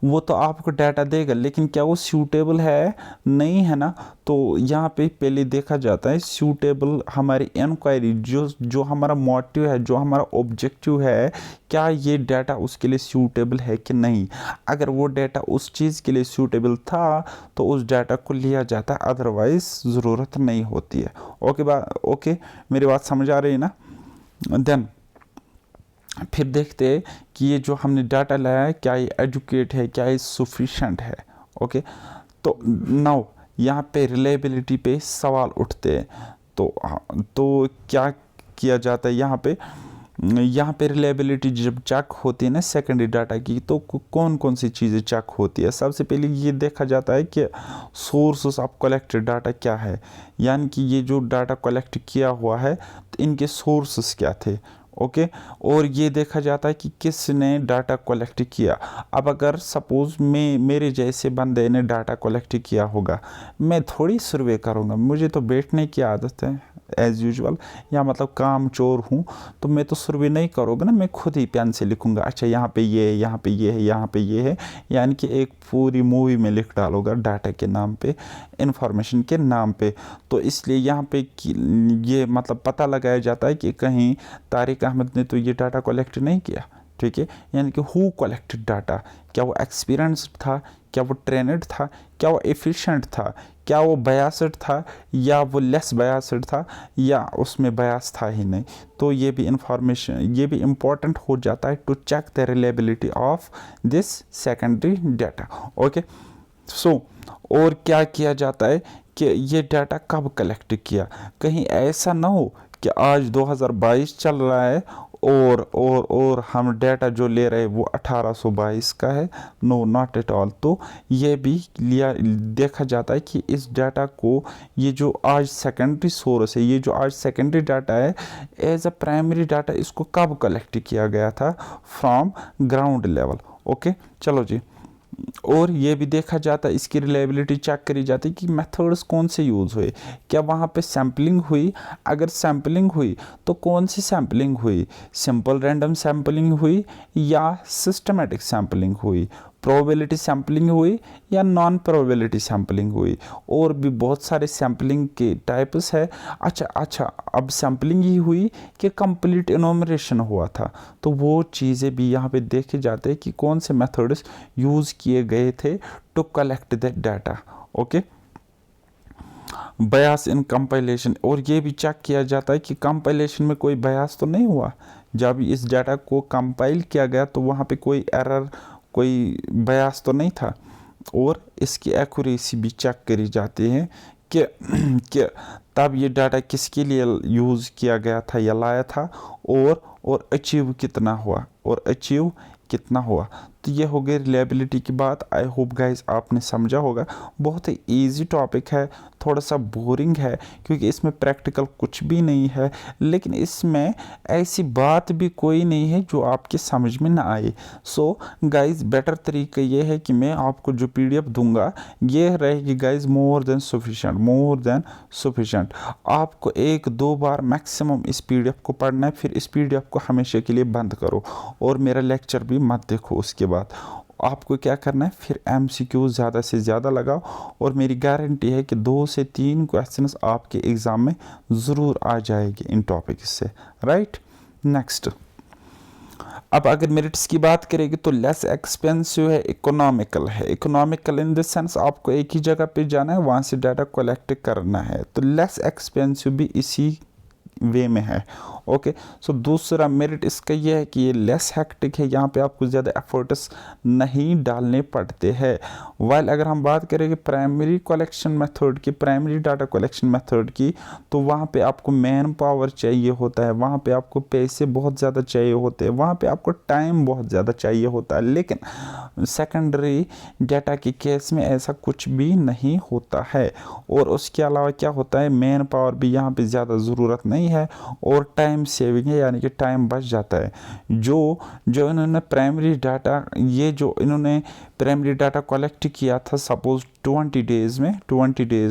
वो तो आपको डाटा देगा, लेकिन क्या वो सूटेबल है, नहीं है ना। तो यहाँ पे पहले देखा जाता है सूटेबल, हमारी इंक्वायरी, जो हमारा मोटिव है, जो हमारा ऑब्जेक्टिव है, क्या ये डाटा उसके लिए सूटेबल है कि नहीं। अगर वो डाटा उस चीज़ के लिए सूटेबल था तो उस डाटा को लिया जाता है, अदरवाइज ज़रूरत नहीं होती है। ओके, मेरी बात समझ आ रही है ना। देन फिर देखते हैं कि ये जो हमने डाटा लाया है, क्या ये एजुकेट है, क्या ये सफिशेंट है, ओके। तो नाउ यहाँ पे रिलायबिलिटी पे सवाल उठते हैं। तो क्या किया जाता है यहाँ पे, यहाँ पे रिलायबिलिटी जब चेक होती है ना सेकेंडरी डाटा की, तो कौन कौन सी चीज़ें चेक होती है। सबसे पहले ये देखा जाता है कि सोर्सेस ऑफ कलेक्टेड डाटा क्या है, यानी कि ये जो डाटा कलेक्ट किया हुआ है तो इनके सोर्सेस क्या थे। ओके और ये देखा जाता है कि किसने डाटा कलेक्ट किया। अब अगर सपोज़ मेरे जैसे बंदे ने डाटा कलेक्ट किया होगा, मैं थोड़ी सर्वे करूँगा, मुझे तो बैठने की आदत है एज़ यूजुअल, या मतलब काम चोर हूँ, तो मैं तो सर्वे नहीं करूँगा ना, मैं खुद ही पेन से लिखूँगा, अच्छा यहाँ पे ये है, यहाँ पे ये है, यहाँ पे ये है, यानी कि एक पूरी मूवी में लिख डालूँगा डाटा के नाम पे, इंफॉर्मेशन के नाम पे। तो इसलिए यहाँ पे ये मतलब पता लगाया जाता है कि कहीं तारिक अहमद ने तो ये डाटा कलेक्ट नहीं किया, ठीक है, यानी कि हु कलेक्टेड डाटा, क्या वो एक्सपीरियंस्ड था, क्या वो ट्रेंड था, क्या वो एफिशिएंट था, क्या वो बायस्ड था या वो लेस बायस्ड था, या उसमें बायस था ही नहीं। तो ये भी इंफॉर्मेशन, ये भी इम्पोर्टेंट हो जाता है to check the reliability of this secondary data. Okay so और क्या किया जाता है कि ये डाटा कब कलेक्ट किया। कहीं ऐसा ना हो कि आज 2022 चल रहा है और हम डाटा जो ले रहे हैं वो 1822 का है। No not at all. तो ये भी लिया देखा जाता है कि इस डाटा को, ये जो आज सेकेंडरी सोर्स है, ये जो आज सेकेंडरी डाटा है, एज अ प्राइमरी डाटा इसको कब कलेक्ट किया गया था, फ्रॉम ग्राउंड लेवल। ओके चलो जी। और ये भी देखा जाता है, इसकी रिलायबिलिटी चेक करी जाती है कि मेथड्स कौन से यूज़ हुए, क्या वहाँ पे सैम्पलिंग हुई, अगर सैम्पलिंग हुई तो कौन सी सैम्पलिंग हुई, सिंपल रैंडम सैम्पलिंग हुई या सिस्टमेटिक सैम्पलिंग हुई, प्रोबेबिलिटी सैम्पलिंग हुई या नॉन प्रोबेबिलिटी सैम्पलिंग हुई। और भी बहुत सारे सैम्पलिंग के टाइप्स है। अच्छा अब सैम्पलिंग ही हुई कि कंप्लीट इनोमरेशन हुआ था, तो वो चीज़ें भी यहाँ पे देखे जाते हैं कि कौन से मेथड्स यूज़ किए गए थे to collect that data. Okay bias in compilation, और ये भी चेक किया जाता है कि कंपाइलेशन में कोई बयास तो नहीं हुआ। जब इस डाटा को कंपाइल किया गया तो वहाँ पे कोई एरर, कोई बयास तो नहीं था। और इसकी एक्यूरेसी भी चेक करी जाती है कि तब ये डाटा किसके लिए यूज़ किया गया था या लाया था, और अचीव कितना हुआ, तो ये हो गई रिलायबिलिटी की बात। आई होप गाइस आपने समझा होगा। बहुत ही इजी टॉपिक है, थोड़ा सा बोरिंग है क्योंकि इसमें प्रैक्टिकल कुछ भी नहीं है, लेकिन इसमें ऐसी बात भी कोई नहीं है जो आपके समझ में ना आए। सो गाइस बेटर तरीका ये है कि मैं आपको जो पीडीएफ दूंगा ये रहेगी गाइस मोर देन सफिशेंट। आपको 1-2 बार मैक्सिमम इस पीडीएफ को पढ़ना है, फिर इस पीडीएफ को हमेशा के लिए बंद करो और मेरा लेक्चर भी मत देखो। उसके बाद आपको क्या करना है, फिर एमसीक्यू ज़्यादा से ज़्यादा लगाओ, और मेरी गारंटी है कि 2 से 3 क्वेश्चंस आपके एग्ज़ाम में ज़रूर आ जाएगी इन टॉपिक से। राइट नेक्स्ट, अब अगर मेरिट्स की बात करेंगे तो लेस एक्सपेंसिव है, इकोनॉमिकल है। इकोनॉमिकल इन द सेंस आपको एक ही जगह पे जाना है, वहाँ से डाटा कलेक्ट करना है, तो लेस एक्सपेंसिव भी इसी वे में है। ओके सो दूसरा मेरिट इसका यह है कि ये लेस हेक्टिक है, यहाँ पे आपको ज़्यादा एफर्ट्स नहीं डालने पड़ते हैं। वाइल अगर हम बात करेंगे प्राइमरी कलेक्शन मेथड की, प्राइमरी डाटा कलेक्शन मेथड की, तो वहाँ पे आपको मैन पावर चाहिए होता है, वहाँ पे आपको पैसे बहुत ज़्यादा चाहिए होते हैं, वहाँ पे आपको टाइम बहुत ज़्यादा चाहिए होता है। लेकिन सेकेंडरी डाटा के केस में ऐसा कुछ भी नहीं होता है। और उसके अलावा क्या होता है, मैन पावर भी यहाँ पे ज़्यादा ज़रूरत नहीं है, और टाइम सेविंग है, यानी कि टाइम बच जाता है। जो इन्होंने प्राइमरी डाटा, ये जो इन्होंने प्राइमरी डाटा कलेक्ट किया था सपोज 20 डेज़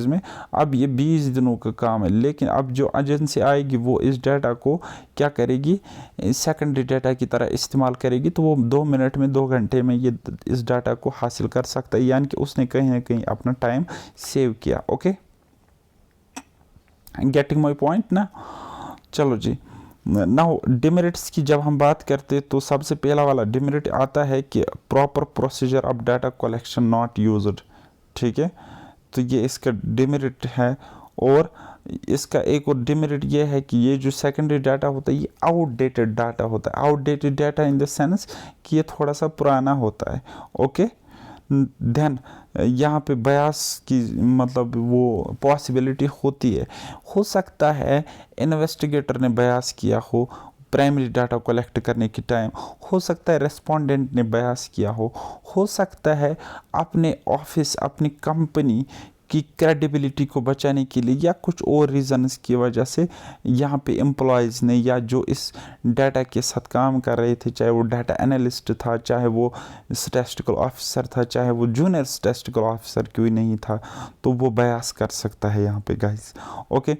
में, अब ये 20 दिनों का काम है। लेकिन अब जो एजेंसी आएगी वो इस डाटा को क्या करेगी, सेकेंडरी डाटा की तरह इस्तेमाल करेगी, तो वो 2 मिनट में 2 घंटे में ये इस डाटा को हासिल कर सकता है, यानी कि उसने कहीं ना कहीं अपना टाइम सेव किया। ओके गेटिंग माई पॉइंट ना। चलो जी, नाउ डिमेरिट्स की जब हम बात करते हैं तो सबसे पहला वाला डिमेरिट आता है कि proper procedure of data collection not used. ठीक है, तो ये इसका डिमेरिट है। और इसका एक और डिमेरिट ये है कि ये जो सेकेंडरी डाटा होता है ये आउटडेटेड डाटा होता है। Outdated data in the sense कि ये थोड़ा सा पुराना होता है। ओके देन यहाँ पे बयास की मतलब वो पॉसिबिलिटी होती है, हो सकता है इन्वेस्टिगेटर ने बयास किया हो, प्राइमरी डाटा कलेक्ट करने के टाइम, हो सकता है रेस्पोंडेंट ने बयास किया हो सकता है अपने ऑफिस अपनी कंपनी की क्रेडिबिलिटी को बचाने के लिए या कुछ और रीज़न्स की वजह से यहाँ पे एम्प्लॉयज़ ने या जो इस डाटा के साथ काम कर रहे थे, चाहे वो डाटा एनालिस्ट था, चाहे वो स्टैटिस्टिकल ऑफिसर था, चाहे वो जूनियर स्टैटिस्टिकल ऑफिसर कोई नहीं था, तो वो बयास कर सकता है यहाँ पे गाइस। ओके,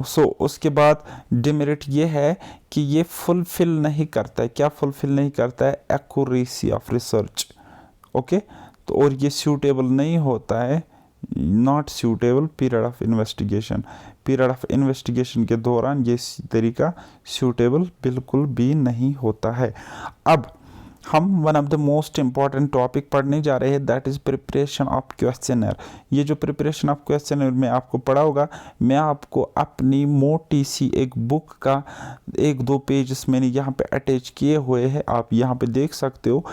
सो उसके बाद डिमेरिट ये है कि ये फुलफिल नहीं करता है, क्या फुलफिल नहीं करता है, एक्यूरेसी ऑफ रिसर्च। ओके, तो और ये सूटेबल नहीं होता है, not suitable period of investigation के दौरान ये तरीका सूटेबल बिल्कुल भी नहीं होता है। अब हम one of the most important topic पढ़ने जा रहे हैं, that is preparation of questionnaire. ये जो प्रिपरेशन ऑफ क्वेश्चनर में आपको पढ़ा होगा, मैं आपको अपनी मोटी सी एक बुक का 1-2 पेजेस मैंने यहाँ पे अटैच किए हुए हैं, आप यहाँ पे देख सकते हो।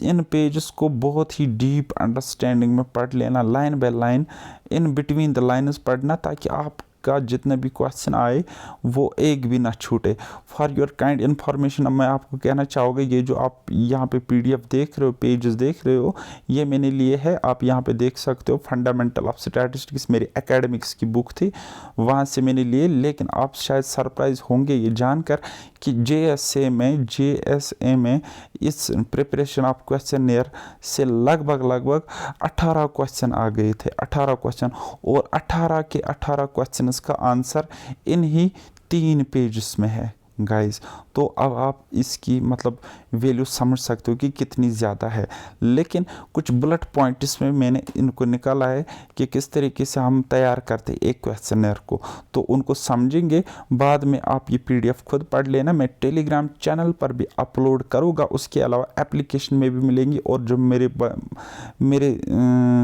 इन पेजेस को बहुत ही डीप अंडरस्टैंडिंग में पढ़ लेना, line by line, in between the lines पढ़ना, ताकि आप का जितने भी क्वेश्चन आए वो एक भी ना छूटे। फॉर योर काइंड इन्फॉर्मेशन मैं आपको कहना चाहूँगा, ये जो आप यहाँ पे पीडीएफ देख रहे हो, पेजेस देख रहे हो, ये मैंने लिए है, आप यहाँ पे देख सकते हो, फंडामेंटल ऑफ स्टैटिस्टिक्स मेरी एकेडमिक्स की बुक थी, वहाँ से मैंने लिए। लेकिन आप शायद सरप्राइज होंगे ये जानकर कि जेएसए में इस प्रिपरेशन ऑफ क्वेश्चनर से लगभग 18 क्वेश्चन आ गए थे, 18 क्वेश्चन, और 18 के 18 क्वेश्चन का आंसर इन्हीं 3 पेजेस में है गाइस। तो अब आप इसकी मतलब वैल्यू समझ सकते हो कि कितनी ज़्यादा है। लेकिन कुछ बुलेट पॉइंट इसमें मैंने इनको निकाला है कि किस तरीके से हम तैयार करते एक क्वेश्चनर को, तो उनको समझेंगे। बाद में आप ये पीडीएफ खुद पढ़ लेना, मैं टेलीग्राम चैनल पर भी अपलोड करूँगा, उसके अलावा एप्लीकेशन में भी मिलेंगी, और जो मेरे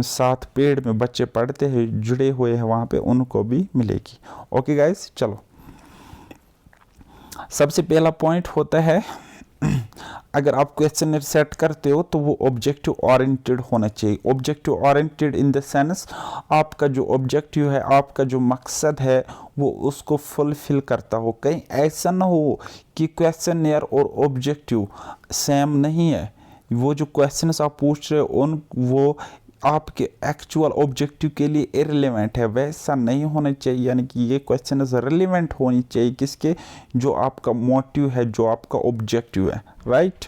साथ पेड में बच्चे पढ़ते हैं, जुड़े हुए हैं वहाँ पे, उनको भी मिलेगी। ओके गाइस, चलो सबसे पहला पॉइंट होता है, अगर आप क्वेश्चनर सेट करते हो तो वो ऑब्जेक्टिव ओरिएंटेड होना चाहिए। Objective oriented in the sense, आपका जो ऑब्जेक्टिव है, आपका जो मकसद है, वो उसको फुलफिल करता हो। कहीं ऐसा ना हो कि क्वेश्चनर और ऑब्जेक्टिव सेम नहीं है, वो जो क्वेश्चंस आप पूछ रहे हो वो आपके एक्चुअल ऑब्जेक्टिव के लिए इररिलेवेंट है, वैसा नहीं होना चाहिए। यानी कि ये क्वेश्चन रिलेवेंट होनी चाहिए किसके, जो आपका मोटिव है, जो आपका ऑब्जेक्टिव है, right.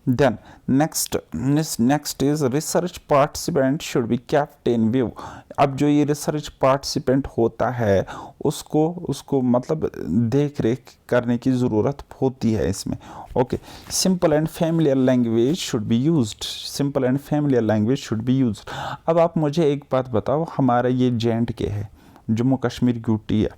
Then next is research participant should be kept in view. अब जो ये रिसर्च पार्टिसिपेंट होता है उसको मतलब देख रेख करने की ज़रूरत होती है इसमें। Okay, simple and familiar language should be used, simple and familiar language should be used. अब आप मुझे एक बात बताओ, हमारा ये J&K है, जम्मू कश्मीर यूटी है,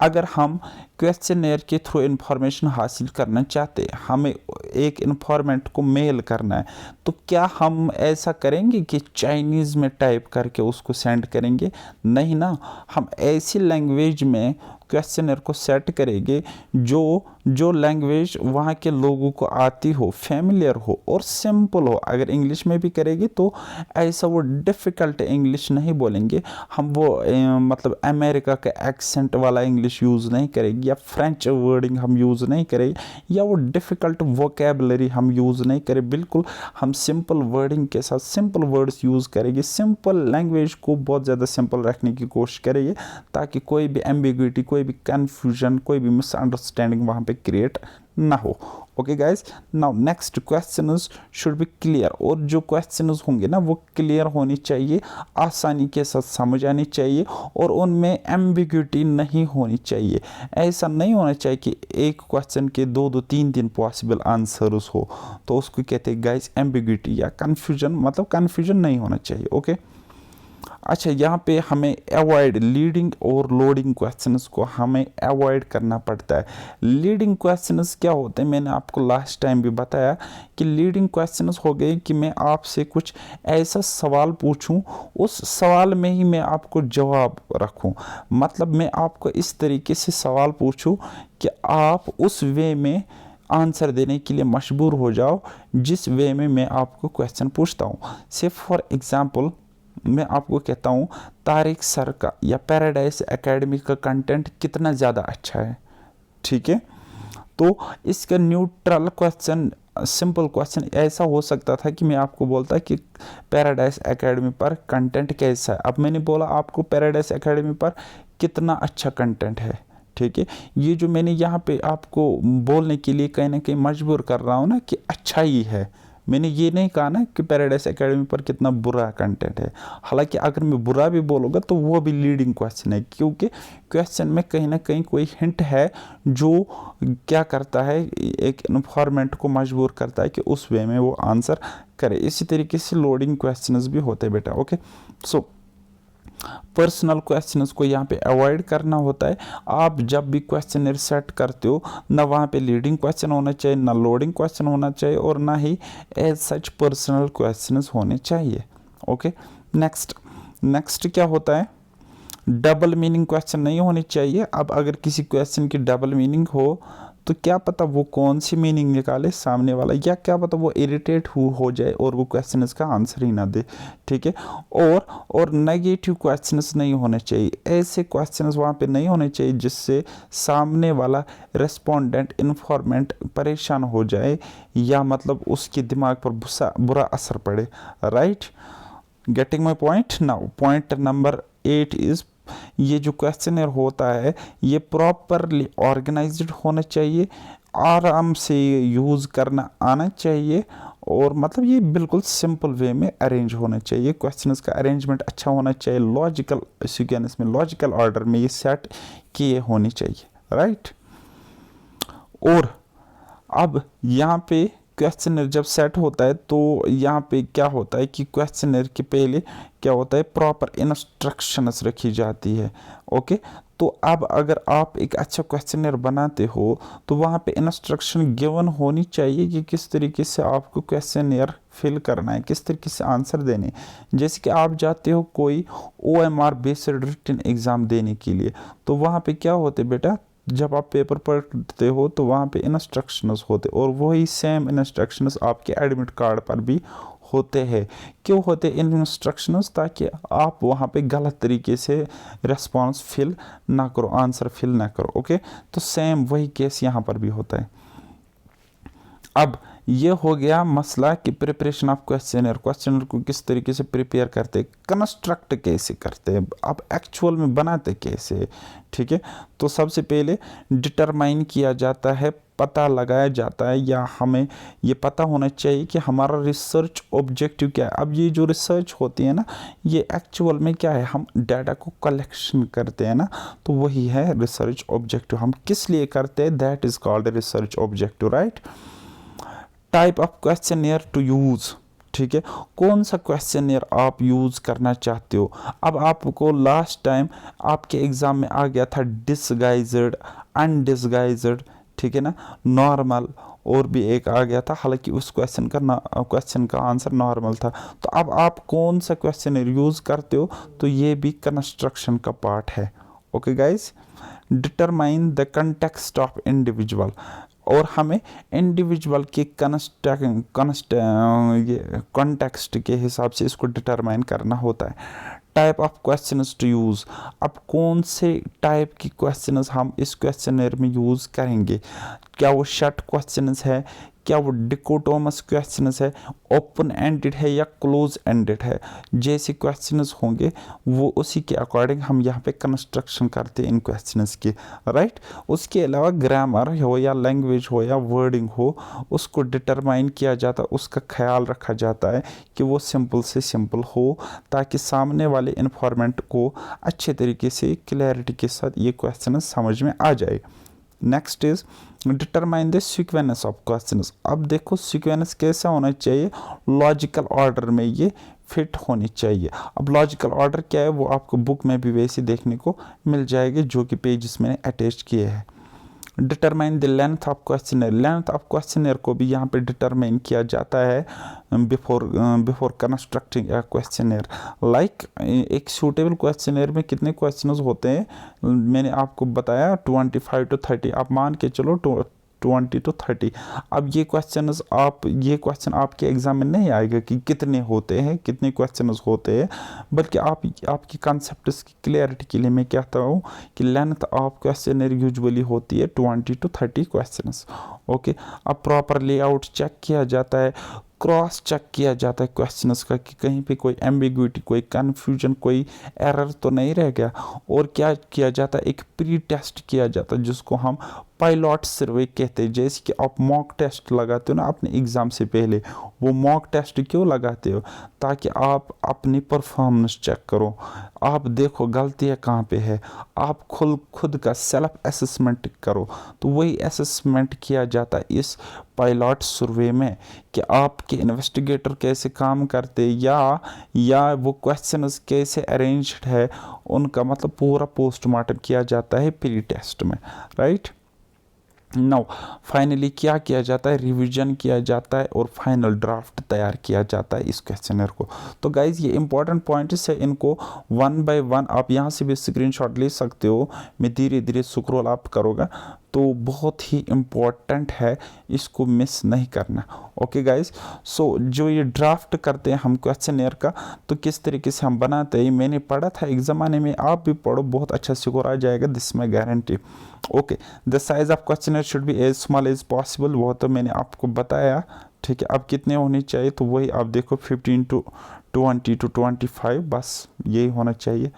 अगर हम क्वेश्चनर के थ्रू इन्फॉर्मेशन हासिल करना चाहते हैं, हमें एक इन्फॉर्मेंट को मेल करना है, तो क्या हम ऐसा करेंगे कि चाइनीज़ में टाइप करके उसको सेंड करेंगे? नहीं ना, हम ऐसी लैंग्वेज में क्वेश्चनर को सेट करेंगे जो लैंग्वेज वहाँ के लोगों को आती हो, फेमिलियर हो और सिंपल हो। अगर इंग्लिश में भी करेंगे तो ऐसा वो डिफ़िकल्ट इंग्लिश नहीं बोलेंगे हम, वो मतलब अमेरिका का एक्सेंट वाला इंग्लिश यूज़ नहीं करेंगे, या फ्रेंच वर्डिंग हम यूज़ नहीं करेंगे, या वो डिफ़िकल्ट वोकेबलरी हम यूज़ नहीं करें। बिल्कुल हम सिंपल वर्डिंग के साथ सिंपल वर्ड्स यूज़ करेंगे, सिंपल लैंग्वेज को बहुत ज़्यादा सिंपल रखने की कोशिश करेंगे, ताकि कोई भी एम्बिग्विटी, कोई भी कन्फ्यूजन, कोई भी मिसअंडरस्टैंडिंग वहाँ पे क्रिएट ना हो। Okay guys, now next questions should be clear, और जो क्वेश्चंस होंगे ना वो क्लियर होनी चाहिए, आसानी के साथ समझ आनी चाहिए, और उनमें एम्बिग्विटी नहीं होनी चाहिए। ऐसा नहीं होना चाहिए कि एक क्वेश्चन के 2-2 3-3 पॉसिबल आंसर्स हो, तो उसको कहते हैं गाइज एम्बिग्विटी या कन्फ्यूजन, मतलब कन्फ्यूजन नहीं होना चाहिए। ओके, अच्छा, यहाँ पे हमें अवॉइड लीडिंग और लोडिंग क्वेश्चंस को हमें अवॉइड करना पड़ता है। लीडिंग क्वेश्चंस क्या होते हैं, मैंने आपको लास्ट टाइम भी बताया कि लीडिंग क्वेश्चंस हो गए कि मैं आपसे कुछ ऐसा सवाल पूछूं, उस सवाल में ही मैं आपको जवाब रखूं। मतलब मैं आपको इस तरीके से सवाल पूछूं कि आप उस वे में आंसर देने के लिए मजबूर हो जाओ जिस वे में मैं आपको क्वेश्चन पूछता हूँ। से फॉर एग्जाम्पल मैं आपको कहता हूँ तारिक सर का या पैराडाइज एकेडमी का कंटेंट कितना ज़्यादा अच्छा है, ठीक है। तो इसका न्यूट्रल क्वेश्चन, सिंपल क्वेश्चन ऐसा हो सकता था कि मैं आपको बोलता कि पैराडाइज एकेडमी पर कंटेंट कैसा है। अब मैंने बोला आपको पैराडाइज एकेडमी पर कितना अच्छा कंटेंट है, ठीक है। ये जो मैंने यहाँ पे आपको बोलने के लिए कहीं ना कहीं मजबूर कर रहा हूँ ना कि अच्छा ही है, मैंने ये नहीं कहा ना कि पैराडाइज एकेडमी पर कितना बुरा कंटेंट है। हालांकि अगर मैं बुरा भी बोलूँगा तो वो भी लीडिंग क्वेश्चन है, क्योंकि क्वेश्चन में कहीं ना कहीं कोई हिंट है जो क्या करता है, एक इन्फॉर्मेंट को मजबूर करता है कि उस वे में वो आंसर करे। इसी तरीके से लोडिंग क्वेश्चंस भी होते हैं बेटा। ओके, सो पर्सनल क्वेश्चंस को यहाँ पे अवॉइड करना होता है। आप जब भी क्वेश्चनर सेट करते हो, ना वहाँ पे लीडिंग क्वेश्चन होना चाहिए, ना लोडिंग क्वेश्चन होना चाहिए, और ना ही एज सच पर्सनल क्वेश्चंस होने चाहिए। ओके, नेक्स्ट क्या होता है, डबल मीनिंग क्वेश्चन नहीं होने चाहिए। अब अगर किसी क्वेश्चन की डबल मीनिंग हो तो क्या पता वो कौन सी मीनिंग निकाले सामने वाला, या क्या पता वो इरिटेट हो जाए और वो क्वेश्चन इसका आंसर ही ना दे, ठीक है। और नेगेटिव क्वेश्चंस नहीं होने चाहिए, ऐसे क्वेश्चंस वहाँ पे नहीं होने चाहिए जिससे सामने वाला रेस्पोंडेंट इन्फॉर्मेंट परेशान हो जाए, या मतलब उसके दिमाग पर बुरा असर पड़े। Right, getting my point. Now point number 8 is, ये जो क्वेश्चनर होता है ये प्रॉपरली ऑर्गेनाइज्ड होना चाहिए, आराम से यूज़ करना आना चाहिए, और मतलब ये बिल्कुल सिंपल वे में अरेंज होना चाहिए। क्वेश्चंस का अरेंजमेंट अच्छा होना चाहिए, लॉजिकल सीक्वेंस में, लॉजिकल ऑर्डर में ये सेट किए होने चाहिए। राइट, और अब यहाँ पे क्वेश्चनर जब सेट होता है तो यहाँ पे क्या होता है कि क्वेश्चनर के पहले क्या होता है, प्रॉपर इंस्ट्रक्शंस रखी जाती है। ओके, तो अब अगर आप एक अच्छा क्वेश्चनर बनाते हो तो वहाँ पे इंस्ट्रक्शन गिवन होनी चाहिए कि किस तरीके से आपको क्वेश्चनर फिल करना है, किस तरीके से आंसर देने। जैसे कि आप जाते हो कोई OMR बेस्ड रिटन एग्ज़ाम देने के लिए, तो वहाँ पे क्या होते बेटा, जब आप पेपर पढ़ते हो तो वहाँ पे इंस्ट्रक्शंस होते, और वही सेम इंस्ट्रक्शंस आपके एडमिट कार्ड पर भी होते हैं। क्यों होते इन इंस्ट्रक्शंस, ताकि आप वहाँ पे गलत तरीके से रिस्पॉन्स फिल ना करो, आंसर फिल ना करो। ओके, तो सेम वही केस यहाँ पर भी होता है। अब ये हो गया मसला कि प्रिपरेशन ऑफ क्वेश्चनर को किस तरीके से प्रिपेयर करते, कंस्ट्रक्ट कैसे करते, अब एक्चुअल में बनाते कैसे, ठीक है। तो सबसे पहले डिटरमाइन किया जाता है, पता लगाया जाता है, या हमें ये पता होना चाहिए कि हमारा रिसर्च ऑब्जेक्टिव क्या है। अब ये जो रिसर्च होती है ना, ये एक्चुअल में क्या है, हम डाटा को कलेक्शन करते हैं ना, तो वही है रिसर्च ऑब्जेक्टिव। हम किस लिए करते हैं, that is called research objective. Right, type of questionnaire to use, ठीक है, कौन सा क्वेश्चनर आप यूज़ करना चाहते हो। अब आपको लास्ट टाइम आपके एग्ज़ाम में आ गया था डिसगाइज्ड, अनडिसगाइज्ड, ठीक है ना, नॉर्मल, और भी एक आ गया था, हालांकि उस क्वेश्चन का आंसर नॉर्मल था। तो अब आप कौन सा क्वेश्चनर यूज़ करते हो, तो ये भी कंस्ट्रक्शन का पार्ट है। Okay guys, determine the context of individual, और हमें इंडिविजुअल के कॉन्टेक्स्ट के हिसाब से इसको डिटरमाइन करना होता है। Type of questions to use, अब कौन से टाइप की क्वेश्चंस हम इस क्वेश्चनर में यूज़ करेंगे, क्या वो शॉर्ट क्वेश्चंस है, क्या वो डिकोटोमस क्वेश्चंस है, ओपन एंडेड है या क्लोज एंडेड है। जैसे क्वेश्चंस होंगे वो उसी के अकॉर्डिंग हम यहाँ पे कंस्ट्रक्शन करते हैं इन क्वेश्चंस की। राइट, उसके अलावा ग्रामर हो या लैंग्वेज हो या वर्डिंग हो, उसको डिटरमाइन किया जाता है, उसका ख्याल रखा जाता है कि वो सिंपल से सिंपल हो, ताकि सामने वाले इन्फॉर्मेंट को अच्छे तरीके से क्लैरिटी के साथ ये क्वेश्चन समझ में आ जाए। Next is determine the sequence of questions. अब देखो सीक्वेंस कैसा होना चाहिए, लॉजिकल ऑर्डर में ये फिट होनी चाहिए। अब लॉजिकल ऑर्डर क्या है वो आपको बुक में भी वैसे देखने को मिल जाएगी, जो कि पेजेस मैंने अटैच किए हैं। Determine the length of questionnaire, length of questionnaire को भी यहाँ पे डिटरमाइन किया जाता है before constructing a questionnaire. Like एक सूटेबल क्वेश्चनर में कितने क्वेश्चंस होते हैं, मैंने आपको बताया 25 to 30, आप मान के चलो 20 to 30। अब ये क्वेश्चन आपके एग्जाम में नहीं आएगा कि कितने होते हैं, कितने क्वेश्चंस होते हैं, बल्कि आपकी कॉन्सेप्ट्स की क्लियरिटी के लिए मैं कहता हूँ कि लेंथ ऑफ क्वेश्चनर यूजुअली होती है 20 to 30 क्वेश्चंस। ओके, अब प्रॉपर लेआउट चेक किया जाता है, क्रॉस चेक किया जाता है क्वेश्चंस का कि कहीं पे कोई एम्बिग्विटी, कोई कन्फ्यूजन, कोई एरर तो नहीं रह गया। और क्या किया जाता है, एक प्री टेस्ट किया जाता है जिसको हम पायलट सर्वे कहते हैं। जैसे कि आप मॉक टेस्ट लगाते हो ना अपने एग्ज़ाम से पहले, वो मॉक टेस्ट क्यों लगाते हो, ताकि आप अपनी परफॉर्मेंस चेक करो, आप देखो गलतियाँ कहाँ पे है, आप खुद का सेल्फ असेसमेंट करो। तो वही असेसमेंट किया जाता है इस पायलट सर्वे में कि आपके इन्वेस्टिगेटर कैसे काम करते या वो क्वेश्चंस कैसे अरेंज्ड है, उनका मतलब पूरा पोस्टमार्टम किया जाता है प्री टेस्ट में, राइट। नाउ फाइनली क्या किया जाता है, रिवीजन किया जाता है और फाइनल ड्राफ्ट तैयार किया जाता है इस क्वेश्चनर को। तो गाइज ये इंपॉर्टेंट पॉइंट्स है, इनको वन बाय वन आप यहाँ से भी स्क्रीनशॉट ले सकते हो, मैं धीरे धीरे स्क्रॉल अप करूँगा, तो बहुत ही इम्पोर्टेंट है, इसको मिस नहीं करना। ओके गाइज, सो जो ये ड्राफ्ट करते हैं हम क्वेश्चनर का, तो किस तरीके से हम बनाते हैं मैंने पढ़ा था एक ज़माने में, आप भी पढ़ो, बहुत अच्छा स्कोर आ जाएगा, this my guarantee. Okay, the size of questionnaire should be as small as possible, वो तो मैंने आपको बताया, ठीक है। अब कितने होने चाहिए, तो वही आप देखो 15 to 20 to 25, बस यही होना चाहिए,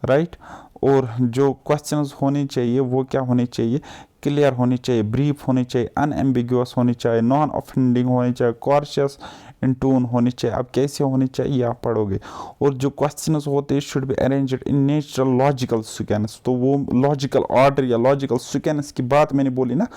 राइट। और जो क्वेश्चंस होने चाहिए वो क्या होने चाहिए, क्लियर होनी चाहिए, ब्रीफ होनी चाहिए, अनएम्बिगुअस होनी चाहिए, नॉन ऑफेंडिंग होनी चाहिए, कॉर्शियस इन टोन होनी चाहिए। अब कैसे होनी चाहिए आप पढ़ोगे। और जो क्वेश्चंस होते हैं should be arranged in natural logical sequence, तो वो लॉजिकल ऑर्डर या लॉजिकल सीक्वेंस की बात मैंने बोली ना,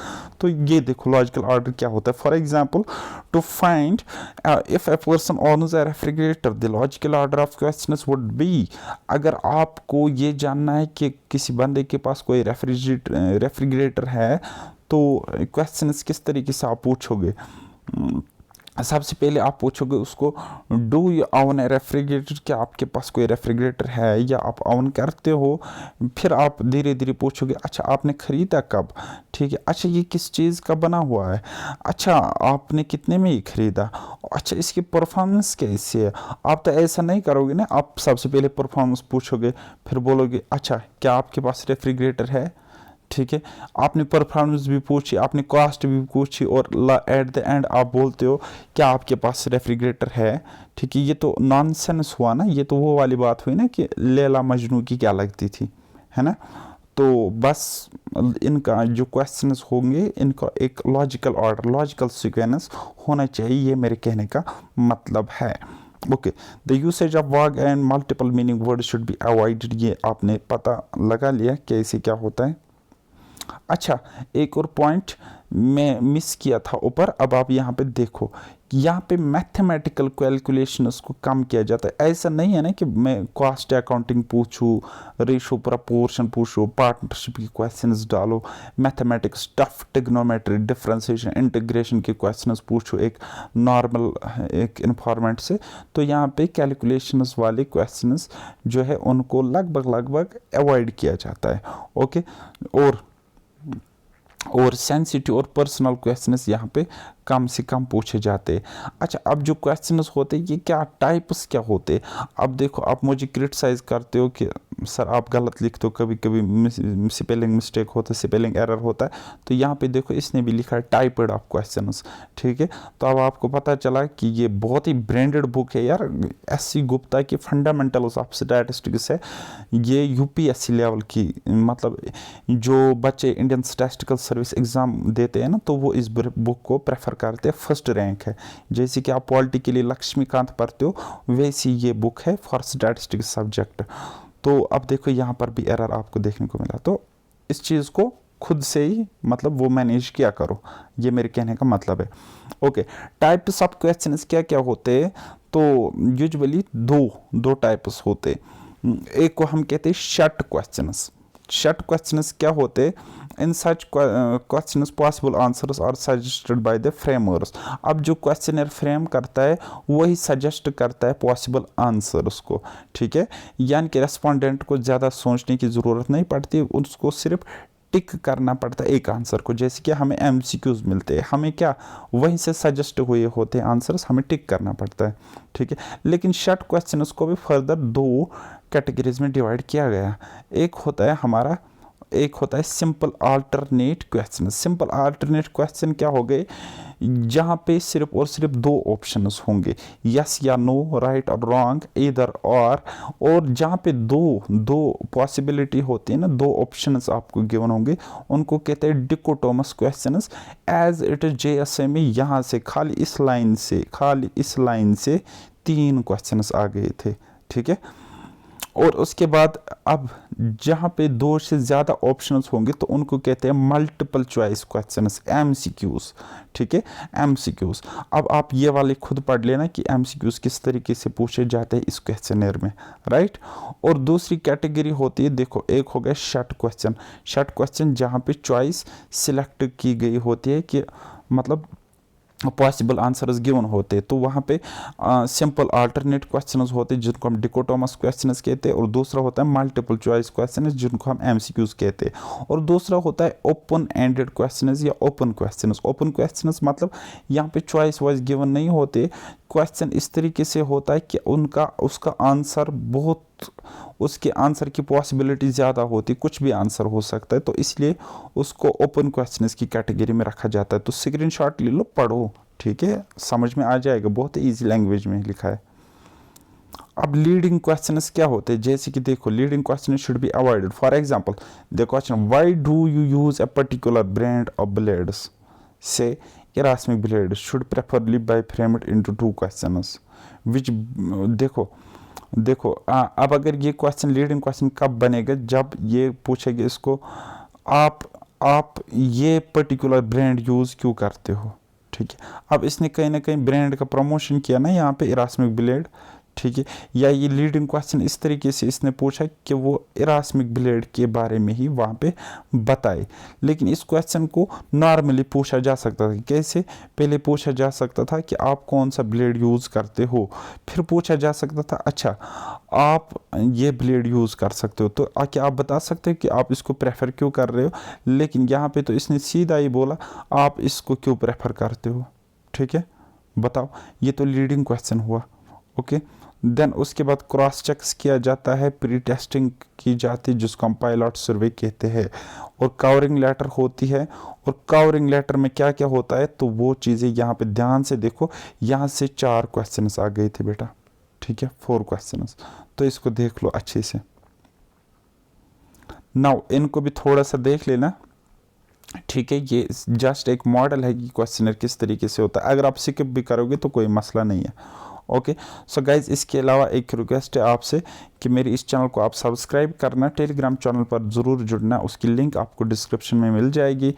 तो ये देखो लॉजिकल ऑर्डर क्या होता है। For example, to find if a person owns a refrigerator, the logical order of questions would be, अगर आपको ये जानना है कि किसी बंदे के पास कोई रेफ्रिजरेटर है, तो क्वेश्चंस किस तरीके से आप पूछोगे। सबसे पहले आप पूछोगे उसको, do you own A refrigerator, क्या आपके पास कोई रेफ्रिजरेटर है या आप ओन करते हो। फिर आप धीरे धीरे पूछोगे, अच्छा आपने ख़रीदा कब, ठीक है, अच्छा ये किस चीज़ का बना हुआ है, अच्छा आपने कितने में ये ख़रीदा, अच्छा इसकी परफॉर्मेंस कैसी है। आप तो ऐसा नहीं करोगे ना, आप सबसे पहले परफॉर्मेंस पूछोगे, फिर बोलोगे अच्छा क्या आपके पास रेफ्रिजरेटर है, ठीक है। आपने परफॉर्मेंस भी पूछी, आपने कॉस्ट भी पूछी, और एट द एंड आप बोलते हो क्या आपके पास रेफ्रिजरेटर है, ठीक है। ये तो नॉनसेंस हुआ ना, ये तो वो वाली बात हुई ना कि लैला मजनू की क्या लगती थी, है ना। तो बस इनका जो क्वेश्चंस होंगे, इनका एक लॉजिकल ऑर्डर, लॉजिकल सीक्वेंस होना चाहिए, ये मेरे कहने का मतलब है। ओके, द यूसेज ऑफ वाग and multiple meaning word should be avoided, ये आपने पता लगा लिया कैसे क्या होता है। अच्छा, एक और पॉइंट मैं मिस किया था ऊपर, अब आप यहाँ पे देखो, यहाँ पे मैथमेटिकल कैलकुलेशंस को कम किया जाता है। ऐसा नहीं है ना कि मैं कॉस्ट अकाउंटिंग पूछूँ, रेशो प्रपोर्शन पूछूँ, पार्टनरशिप के क्वेश्चंस डालो, mathematics tough, trigonometry, differentiation, integration के क्वेश्चंस पूछूँ एक नॉर्मल एक इन्फॉर्मेंट से। तो यहाँ पे कैलकुलेशंस वाले क्वेश्चंस जो है उनको लगभग अवॉइड किया जाता है। ओके, और सेंसिटिव और पर्सनल क्वेश्चंस यहाँ पे कम से कम पूछे जाते हैं। अच्छा, अब जो क्वेश्चंस होते हैं ये क्या टाइप्स क्या होते हैं। अब देखो, आप मुझे क्रिटिसाइज़ करते हो कि सर आप गलत लिखते हो, कभी कभी स्पेलिंग मिस्टेक होता है, स्पेलिंग एरर होता है। तो यहाँ पे देखो इसने भी लिखा है टाइप्ड ऑफ क्वेश्चंस, ठीक है। तो अब आपको पता चला कि ये बहुत ही ब्रांडेड बुक है यार, एस.सी. गुप्ता की फंडामेंटल्स ऑफ स्टैटिस्टिक्स है। ये यूपीएससी लेवल की, मतलब जो बच्चे इंडियन स्टैटिस्टिकल सर्विस एग्ज़ाम देते हैं ना, तो वो इस बुक को प्रेफर करते हैं, फर्स्ट रैंक है। जैसे कि आप पॉलिटी के लिए लक्ष्मीकांत पढ़ते हो, वैसी ये बुक है फॉर स्टैटिस्टिक्स सब्जेक्ट। तो अब देखो यहाँ पर भी एरर आपको देखने को मिला, तो इस चीज़ को खुद से ही मतलब वो मैनेज किया करो, ये मेरे कहने का मतलब है। ओके, टाइप्स ऑफ क्वेश्चंस क्या क्या होते हैं, तो यूजुअली दो टाइप्स होते। एक को हम कहते हैं शॉर्ट क्वेश्चंस। शॉर्ट क्वेश्चंस क्या होते, in such questions possible answers are suggested by the framers. अब जो क्वेश्चनर फ्रेम करता है वही सजेस्ट करता है पॉसिबल आंसर्स को, ठीक है। यानी कि रेस्पोंडेंट को ज़्यादा सोचने की ज़रूरत नहीं पड़ती, उसको सिर्फ टिक करना पड़ता है एक आंसर को। जैसे कि हमें एमसीक्यूज मिलते हैं, हमें क्या वहीं से सजेस्ट हुए होते हैं आंसर्स, हमें टिक करना पड़ता है, ठीक है। लेकिन शॉर्ट क्वेश्चंस को भी फर्दर 2 कैटेगरीज में डिवाइड किया गया। एक होता है simple alternate question. Simple alternate question क्या हो गए, जहाँ पे सिर्फ और सिर्फ 2 ऑप्शंस होंगे, यस या नो, राइट और रॉन्ग, इधर और जहाँ पे दो पॉसिबिलिटी होती है ना, 2 ऑप्शंस आपको गिवन होंगे, उनको कहते हैं dichotomous questions. As it is JSA में यहाँ से खाली इस लाइन से 3 क्वेश्चंस आ गए थे, ठीक है। और उसके बाद अब जहाँ पे 2 से ज़्यादा ऑप्शंस होंगे तो उनको कहते हैं मल्टीपल चॉइस क्वेश्चंस, एमसीक्यूज, ठीक है, एमसीक्यूज। अब आप ये वाले खुद पढ़ लेना कि एमसीक्यूज किस तरीके से पूछे जाते हैं इस क्वेश्चनर में, राइट। और दूसरी कैटेगरी होती है, देखो एक हो गया शॉर्ट क्वेश्चन जहाँ पे चॉइस सिलेक्ट की गई होती है कि मतलब पॉसिबल आंसर्स गिवन होते, तो वहाँ पे सिंपल अल्टरनेट क्वेश्चंस होते जिनको हम डिकोटोमस क्वेश्चंस कहते हैं, और दूसरा होता है मल्टीपल चॉइस क्वेश्चंस जिनको हम एमसीक्यूज कहते हैं, और दूसरा होता है ओपन एंडेड क्वेश्चंस या ओपन क्वेश्चंस मतलब यहाँ पे चॉइस वाइज गिवन नहीं होते। क्वेश्चन इस तरीके से होता है कि उसका आंसर बहुत, उसके आंसर की पॉसिबिलिटी ज़्यादा होती, कुछ भी आंसर हो सकता है, तो इसलिए उसको ओपन क्वेश्चंस की कैटेगरी में रखा जाता है। तो स्क्रीनशॉट ले लो, पढ़ो, ठीक है, समझ में आ जाएगा, बहुत ईजी लैंग्वेज में लिखा है। अब लीडिंग क्वेश्चंस क्या होते हैं, जैसे कि देखो leading question should be avoided. For example the question why do you use a particular brand of blades, से Erasmic blade should preferably be framed into 2 questions which देखो अब अगर ये क्वेश्चन लीडिंग क्वेश्चन कब बनेगा, जब ये पूछेगा इसको आप ये पर्टिकुलर ब्रांड यूज़ क्यों करते हो, ठीक है। अब इसने कहीं ना कहीं ब्रांड का प्रमोशन किया ना यहाँ पे, इरास्मिक ब्लेड, ठीक है। या ये लीडिंग क्वेश्चन इस तरीके से इसने पूछा कि वो इरास्मिक ब्लेड के बारे में ही वहाँ पे बताए। लेकिन इस क्वेश्चन को नॉर्मली पूछा जा सकता था, कैसे, पहले पूछा जा सकता था कि आप कौन सा ब्लेड यूज़ करते हो, फिर पूछा जा सकता था अच्छा आप ये ब्लेड यूज़ कर सकते हो, तो क्या आप बता सकते हो कि आप इसको प्रेफर क्यों कर रहे हो। लेकिन यहाँ पे तो इसने सीधा ही बोला आप इसको क्यों प्रेफर करते हो, ठीक है, बताओ। ये तो लीडिंग क्वेश्चन हुआ, ओके। देन उसके बाद क्रॉस चेक्स किया जाता है, प्री टेस्टिंग की जाती है जिसको हम पायलट सर्वे कहते हैं, और कवरिंग लेटर होती है। और कवरिंग लेटर में क्या क्या होता है, तो वो चीज़ें यहाँ पे ध्यान से देखो, यहाँ से 4 क्वेश्चंस आ गए थे बेटा, ठीक है, 4 क्वेश्चंस, तो इसको देख लो अच्छे से। नाउ इनको भी थोड़ा सा देख लेना, ठीक है। ये जस्ट एक मॉडल है कि क्वेश्चनर किस तरीके से होता है, अगर आप स्किप भी करोगे तो कोई मसला नहीं है, ओके। सो गाइज इसके अलावा एक रिक्वेस्ट है आपसे कि मेरे इस चैनल को आप सब्सक्राइब करना, टेलीग्राम चैनल पर ज़रूर जुड़ना, उसकी लिंक आपको डिस्क्रिप्शन में मिल जाएगी।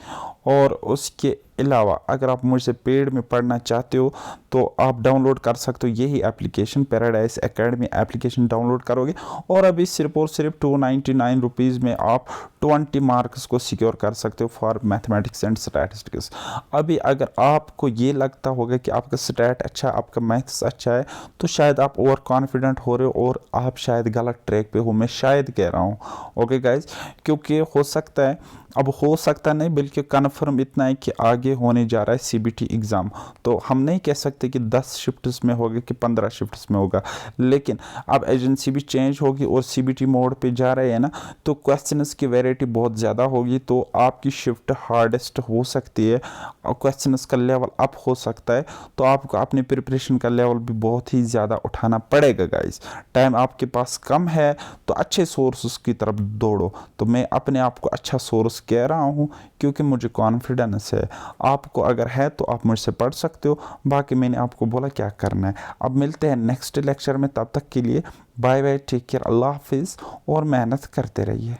और उसके अलावा अगर आप मुझसे पेड में पढ़ना चाहते हो तो आप डाउनलोड कर सकते हो यही application, paradise academy application download करोगे और अभी सिर्फ और सिर्फ 299 रुपीज़ में आप 20 मार्क्स को सिक्योर कर सकते हो फॉर मैथमेटिक्स एंड स्टैटिस्टिक्स। अभी अगर आपको ये लगता होगा कि आपका स्टैट अच्छा, आपका मैथ्स अच्छा है, तो शायद आप ओवर कॉन्फिडेंट हो रहे हो और आप शायद गलत ट्रैक पे हो, मैं शायद कह रहा हूँ, ओके गाइज। क्योंकि हो सकता है, अब हो सकता नहीं बल्कि कन्फर्म इतना है कि आगे होने जा रहा है सीबीटी एग्ज़ाम, तो हम नहीं कह सकते कि 10 शिफ्ट्स में होगा कि 15 शिफ्ट्स में होगा। लेकिन अब एजेंसी भी चेंज होगी और सीबीटी मोड पे जा रहे हैं ना, तो क्वेश्चंस की वैरायटी बहुत ज़्यादा होगी, तो आपकी शिफ्ट हार्डेस्ट हो सकती है और क्वेश्चंस का लेवल अप हो सकता है, तो आपको अपने प्रिपरेशन का लेवल भी बहुत ही ज़्यादा उठाना पड़ेगा गाइस। टाइम आपके पास कम है तो अच्छे सोर्सेस की तरफ दौड़ो, तो मैं अपने आप को अच्छा सोर्स कह रहा हूँ क्योंकि मुझे कॉन्फिडेंस है। आपको अगर है तो आप मुझसे पढ़ सकते हो, बाकी मैंने आपको बोला क्या करना है। अब मिलते हैं नेक्स्ट लेक्चर में, तब तक के लिए बाय बाय, टेक केयर, अल्लाह हाफिज़ और मेहनत करते रहिए।